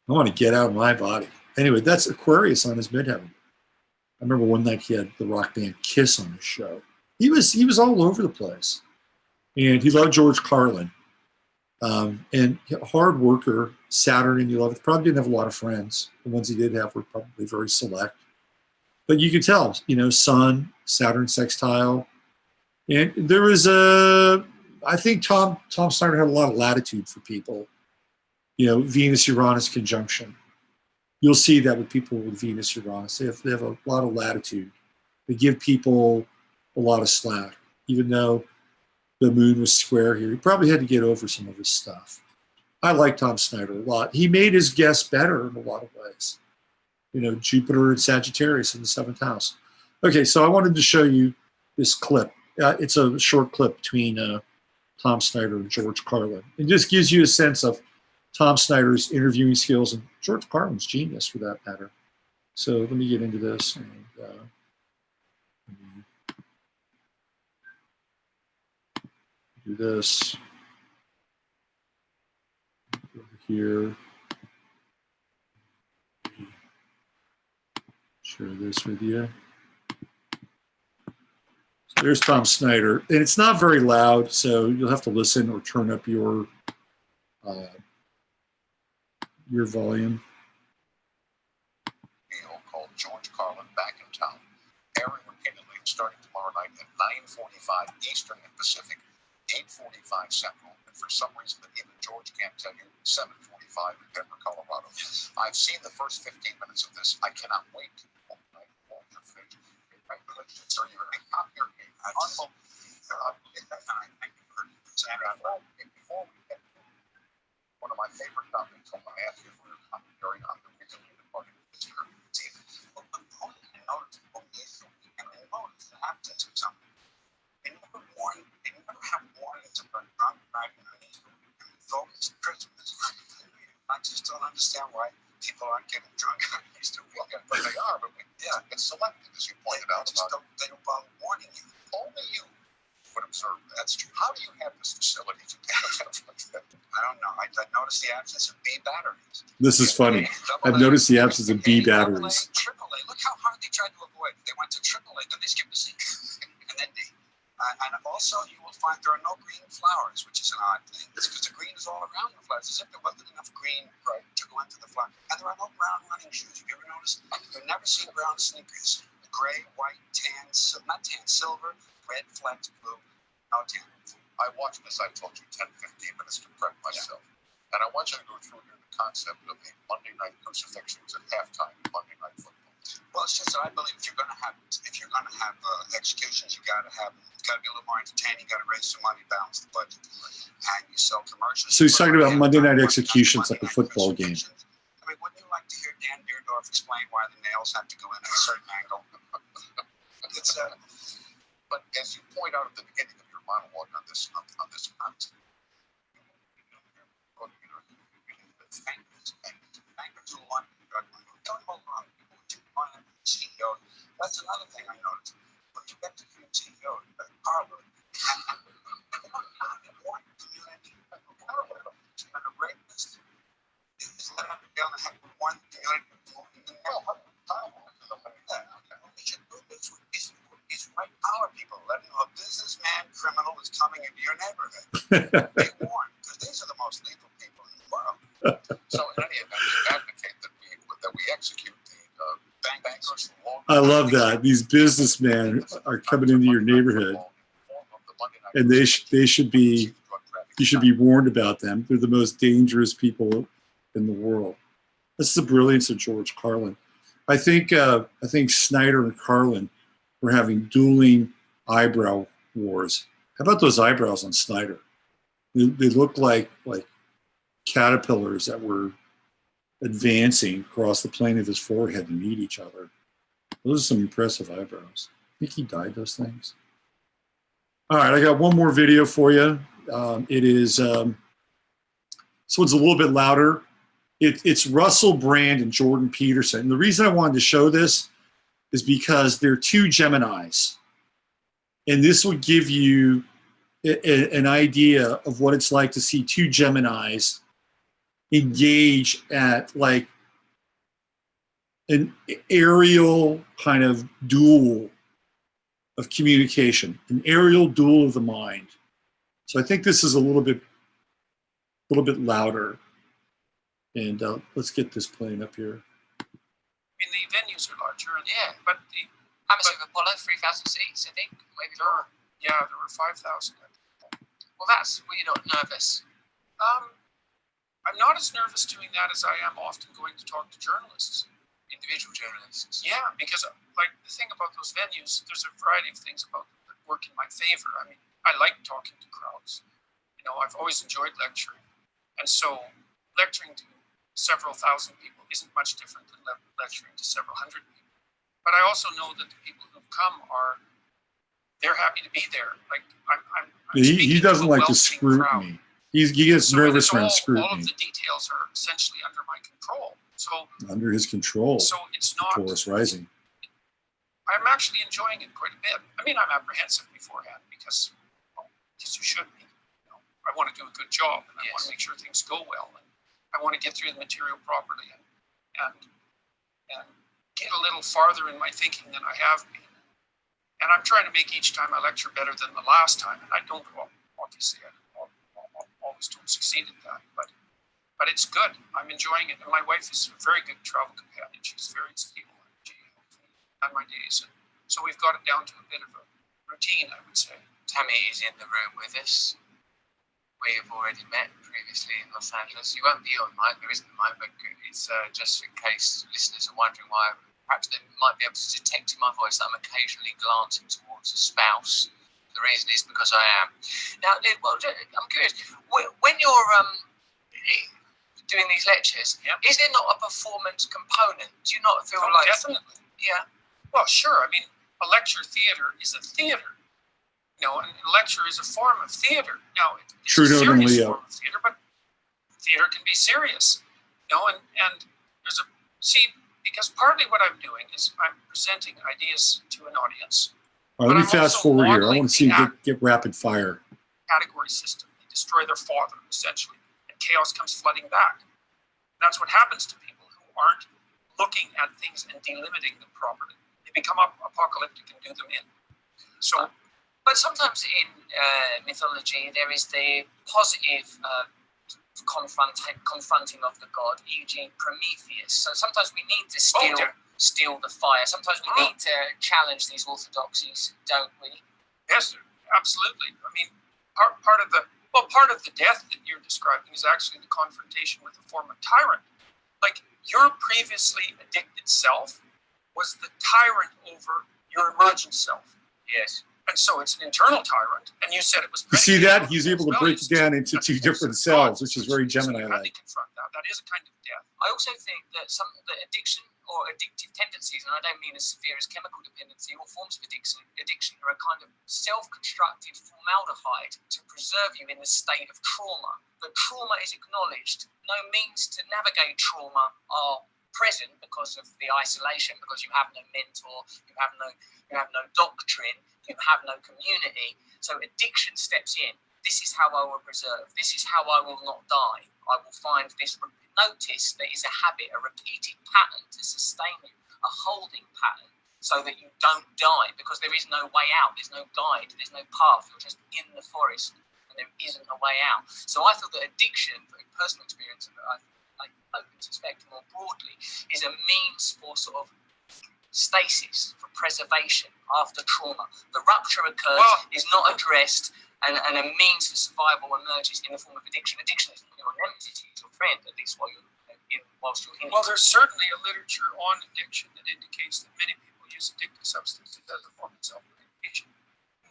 I want to get out of my body. Anyway, that's Aquarius on his midheaven. I remember one night he had the rock band Kiss on his show. He was all over the place. And he loved George Carlin. And hard worker, Saturn in the 11th. Probably didn't have a lot of friends. The ones he did have were probably very select. But you could tell, Sun, Saturn sextile. And there was I think Tom Snyder had a lot of latitude for people. Venus-Uranus conjunction. You'll see that with people with Venus-Uranus. They have a lot of latitude. They give people a lot of slack, even though the moon was square here. He probably had to get over some of his stuff. I like Tom Snyder a lot. He made his guests better in a lot of ways. Jupiter and Sagittarius in the 7th house. Okay, so I wanted to show you this clip. It's a short clip between Tom Snyder and George Carlin. It just gives you a sense of Tom Snyder's interviewing skills and George Carlin's genius, for that matter. So let me get into this. And, do this over here. Share this with you. So there's Tom Snyder, and it's not very loud, so you'll have to listen or turn up your volume. Called George Carlin back in town, airing repeatedly starting tomorrow night at 9:45 Eastern and Pacific, 8:45 Central, and for some reason that even George can't tell you, 7:45 in Denver, Colorado. I've seen the first 15 minutes of this. I cannot wait to watch your face. So you're up your game. Unbelievable. Before we get to one of my favorite topics, I'm going to ask you for your commentary on the recently departed Mr. They never have warnings about drunk driving on Easter Christmas. I just don't understand why people aren't getting drunk on Easter weekend, but they are. But it's selective, as you pointed out. They don't bother warning you. Only you would observe. That's true. How do you have this facility to take stuff like that? I don't know. I noticed the absence of B batteries. This is funny. I've noticed the absence of B batteries. AAA. Look how hard they tried to avoid it. They went to AAA, then they skipped the C, and then D. And also, you will find there are no green flowers, which is an odd thing, because the green is all around the flowers, as if there wasn't enough green to go into the flower. And there are no brown running shoes. Have you ever noticed? You've never seen brown sneakers. Gray, white, tan, not tan, silver, red, flecked, blue, no tan. I watched this, I told you, 10, 15 minutes to prep myself. Yeah. And I want you to go through here the concept of the Monday night crucifixions at halftime of Monday night football. Well, it's just that I believe if you're going to have executions, it's got to be a little more entertaining. You got to raise some money, balance the budget, and you sell commercials. So he's talking about Monday night executions like a football game. I mean, wouldn't you like to hear Dan Beardorf explain why the nails have to go in at a certain angle? But as you point out at the beginning of your monologue on this concept, bankers who want don't hold on. CEO. That's another thing I noticed. When you get to CEO, Harvard, and one community, and a rapist is let up down and have one community. These white power people letting a businessman criminal is coming into your neighborhood. Be warned, because these are the most lethal people in the world. So in any event, you advocate that we execute the bankers. I love that. These businessmen are coming into your neighborhood, and you should be warned about them. They're the most dangerous people in the world. That's the brilliance of George Carlin. I think Snyder and Carlin were having dueling eyebrow wars. How about those eyebrows on Snyder? They look like caterpillars that were advancing across the plane of his forehead to meet each other. Those are some impressive eyebrows. I think he dyed those things. All right, I got one more video for you. It is, this one's a little bit louder. It's Russell Brand and Jordan Peterson. And the reason I wanted to show this is because they're two Geminis. And this would give you an idea of what it's like to see two Geminis engage at like an aerial kind of duel of communication, an aerial duel of the mind. So I think this is a little bit louder. And let's get this playing up here. I mean, the venues are larger, but the Atmosphere of Apollo, 3,000 seats, I think. Maybe there were 5,000. Well, that's were you not nervous? I'm not as nervous doing that as I am often going to talk to journalists. Individual journalists. Yeah, because like the thing about those venues, there's a variety of things about them that work in my favor. I mean, I like talking to crowds. You know, I've always enjoyed lecturing, and so lecturing to several thousand people isn't much different than lecturing to several hundred people. But I also know that the people who come they're happy to be there. Like I'm he doesn't like to welcoming scrutiny. crowd. He gets nervous and around all scrutiny. of the details are essentially under my control. So Under his control. So it's not. Taurus rising. I'm actually enjoying it quite a bit. I mean, I'm apprehensive beforehand because you should be. You know, I want to do a good job, and I want to make sure things go well, and I want to get through the material properly, and get a little farther in my thinking than I have been. And I'm trying to make each time I lecture better than the last time, and I don't. Obviously, I always don't succeed at that, but it's good. I'm enjoying it, and my wife is a very good travel companion. She's very stable. She helps me on my days, and so we've got it down to a bit of a routine, I would say. Tammy is in the room with us. We have already met previously in Los Angeles. You won't be on mic, there isn't a mic, but it's just in case listeners are wondering why. Perhaps they might be able to detect in my voice that I'm occasionally glancing towards a spouse. The reason is because I am. Now, well, I'm curious, when you're doing these lectures, is there not a performance component? Do you not feel like... Definitely. Yeah. Well, sure. I mean, a lecture theater is a theater. You know, and a lecture is a form of theater. Now, it's a serious form of theater, but theater can be serious. You know, and there's because partly what I'm doing is I'm presenting ideas to an audience. All right, let me fast forward here. I want to see you get rapid fire. Category system. They destroy their father, essentially, and chaos comes flooding back. That's what happens to people who aren't looking at things and delimiting them properly. They become apocalyptic and do them in. So, but sometimes in mythology, there is the positive confronting of the god, e.g. Prometheus. So sometimes we need to steal the fire. Sometimes we need to challenge these orthodoxies, don't we? Yes, absolutely. I mean, part of the death that you're describing is actually the confrontation with a form of tyrant. Like, your previously addicted self was the tyrant over your emergent self. Yes. And so it's an internal tyrant, and you said it was... You see that? He's able to break it down into two different cells, which is very Gemini-like. Confront that. That is a kind of death. I also think that the addiction or addictive tendencies, and I don't mean as severe as chemical dependency, or forms of addiction are a kind of self-constructed formaldehyde to preserve you in the state of trauma. The trauma is acknowledged. No means to navigate trauma are present because of the isolation, because you have no mentor, you have no doctrine, you have no community. So addiction steps in. This is how I will preserve. This is how I will not die. I will find this. Notice there is a habit, a repeated pattern to sustain you, a holding pattern, so that you don't die, because there is no way out. There's no guide. There's no path. You're just in the forest, and there isn't a way out. So I thought that addiction, from personal experience, and I suspect more broadly, is a means for sort of stasis, for preservation after trauma. The rupture occurs, is not addressed, and a means for survival emerges in the form of addiction. Addiction is not your nemesis, it's your friend, at least whilst you're in it. Well, there's certainly a literature on addiction that indicates that many people use addictive substances as a form of self-medication.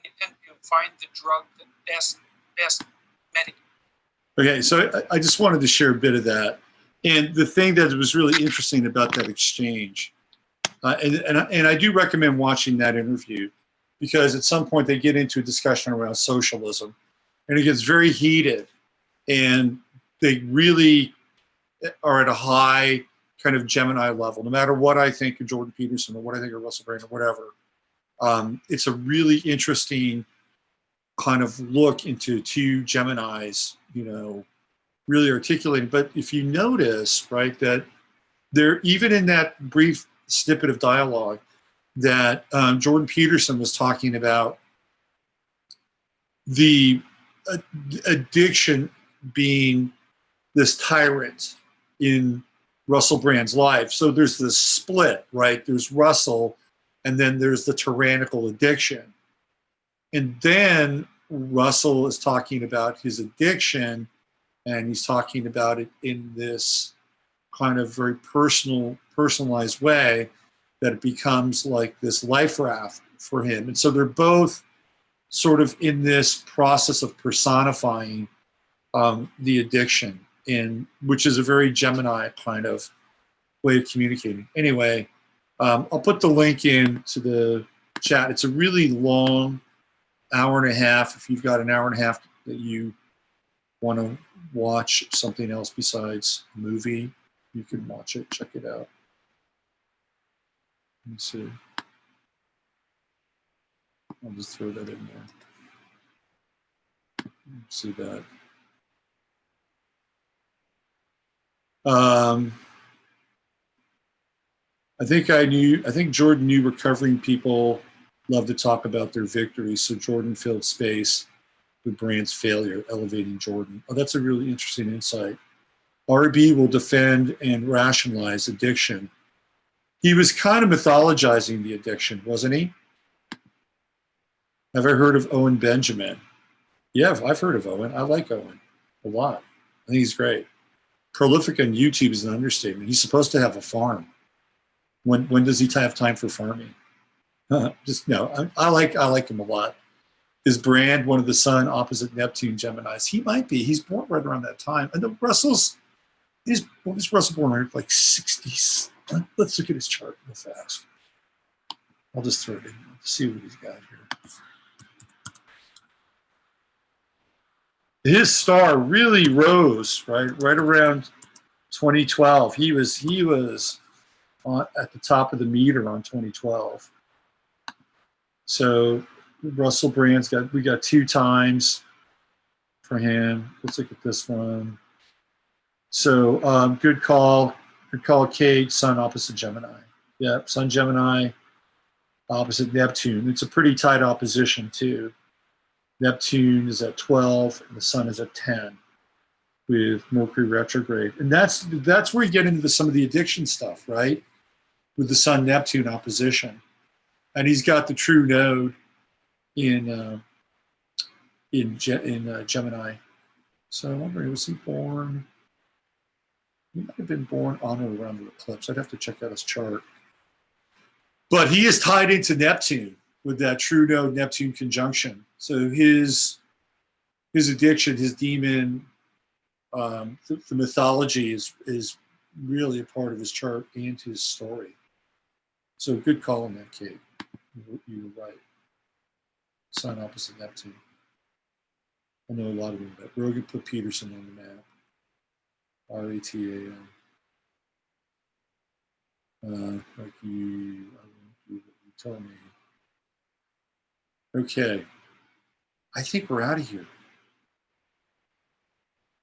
They tend to find the drug that best medicates. Okay, so I just wanted to share a bit of that. And the thing that was really interesting about that exchange, and I do recommend watching that interview, because at some point they get into a discussion around socialism, and it gets very heated, and they really are at a high kind of Gemini level. No matter what I think of Jordan Peterson or what I think of Russell Brand or whatever, it's a really interesting kind of look into two Geminis, you know, really articulating. But if you notice, right, that there, even in that brief snippet of dialogue, that Jordan Peterson was talking about the addiction being this tyrant in Russell Brand's life. So there's this split, right? There's Russell, and then there's the tyrannical addiction. And then Russell is talking about his addiction, and he's talking about it in this kind of very personalized way, that it becomes like this life raft for him. And so they're both sort of in this process of personifying the addiction, which is a very Gemini kind of way of communicating. Anyway, I'll put the link in to the chat. It's a really long hour and a half. If you've got an hour and a half that you want to watch something else besides a movie, you can watch it. Check it out. Let me see. I'll just throw that in there. See that. I think Jordan knew recovering people love to talk about their victories, so Jordan filled space with Brand's failure, elevating Jordan. Oh, that's a really interesting insight. RB will defend and rationalize addiction. He was kind of mythologizing the addiction, wasn't he? Have I heard of Owen Benjamin? Yeah, I've heard of Owen. I like Owen a lot. I think he's great. Prolific on YouTube is an understatement. He's supposed to have a farm. When does he have time for farming? Just no. I like him a lot. Is Brand one of the Sun opposite Neptune Geminis? He might be. He's born right around that time. And the Russell's, what was Russell born around like 60s? Let's look at his chart real fast. I'll just throw it in. Let's see what he's got here. His star really rose right around 2012. He was at the top of the meter on 2012. So Russell Brand's we got 2 times for him. Let's look at this one. So good call, Kate. Sun opposite Gemini. Yep, Sun Gemini opposite Neptune. It's a pretty tight opposition too. Neptune is at 12 and the Sun is at 10 with Mercury retrograde. And that's where you get into some of the addiction stuff, right? With the Sun-Neptune opposition. And he's got the true node in Gemini. So I wonder, was he born? He might have been born on or around the eclipse. I'd have to check out his chart. But he is tied into Neptune with that true node Neptune conjunction. So his addiction, his demon, the mythology is really a part of his chart and his story. So good call on that, Kate. You were right. Sun opposite Neptune. I know a lot of them, but Rogan put Peterson on the map. RATAM. Like you told me. Okay. I think we're out of here.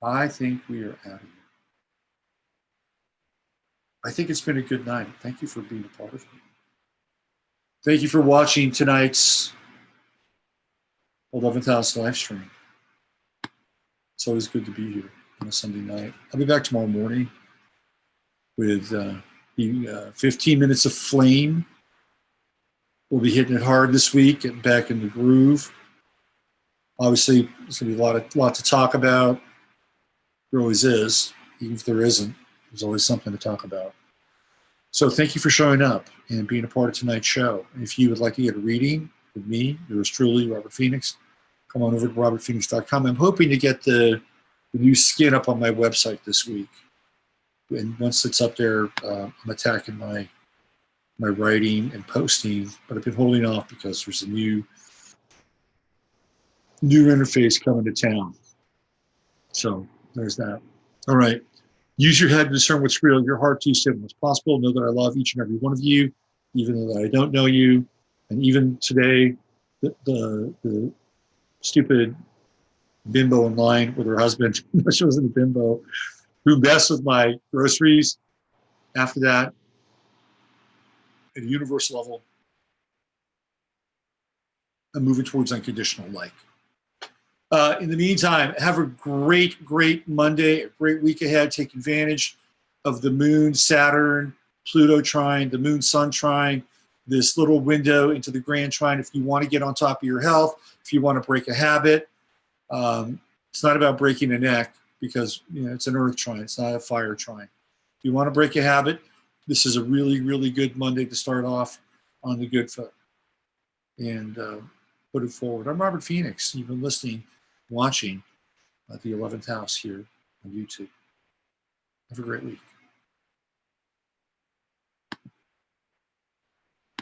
I think we are out of here. I think it's been a good night. Thank you for being a part of it. Thank you for watching tonight's 11th House live stream. It's always good to be here on a Sunday night. I'll be back tomorrow morning with 15 minutes of flame. We'll be hitting it hard this week, getting back in the groove. Obviously, there's going to be a lot to talk about. There always is. Even if there isn't, there's always something to talk about. So thank you for showing up and being a part of tonight's show. If you would like to get a reading with me, yours truly, Robert Phoenix, come on over to robertphoenix.com. I'm hoping to get the new skin up on my website this week. And once it's up there, I'm attacking my writing and posting, but I've been holding off because there's a new interface coming to town. So there's that. All right. Use your head to discern what's real, your heart to discern what's possible. Know that I love each and every one of you, even though I don't know you. And even today, the stupid bimbo in line with her husband, she wasn't a bimbo, who messed with my groceries. After that, at a universal level, I'm moving towards unconditional like. In the meantime, have a great, great Monday, a great week ahead. Take advantage of the Moon, Saturn, Pluto trine, the Moon, Sun trine, this little window into the Grand Trine. If you want to get on top of your health, if you want to break a habit, it's not about breaking a neck because it's an Earth trine. It's not a fire trine. If you want to break a habit, this is a really, really good Monday to start off on the good foot and put it forward. I'm Robert Phoenix. You've been listening, watching the 11th House here on YouTube. Have a great week.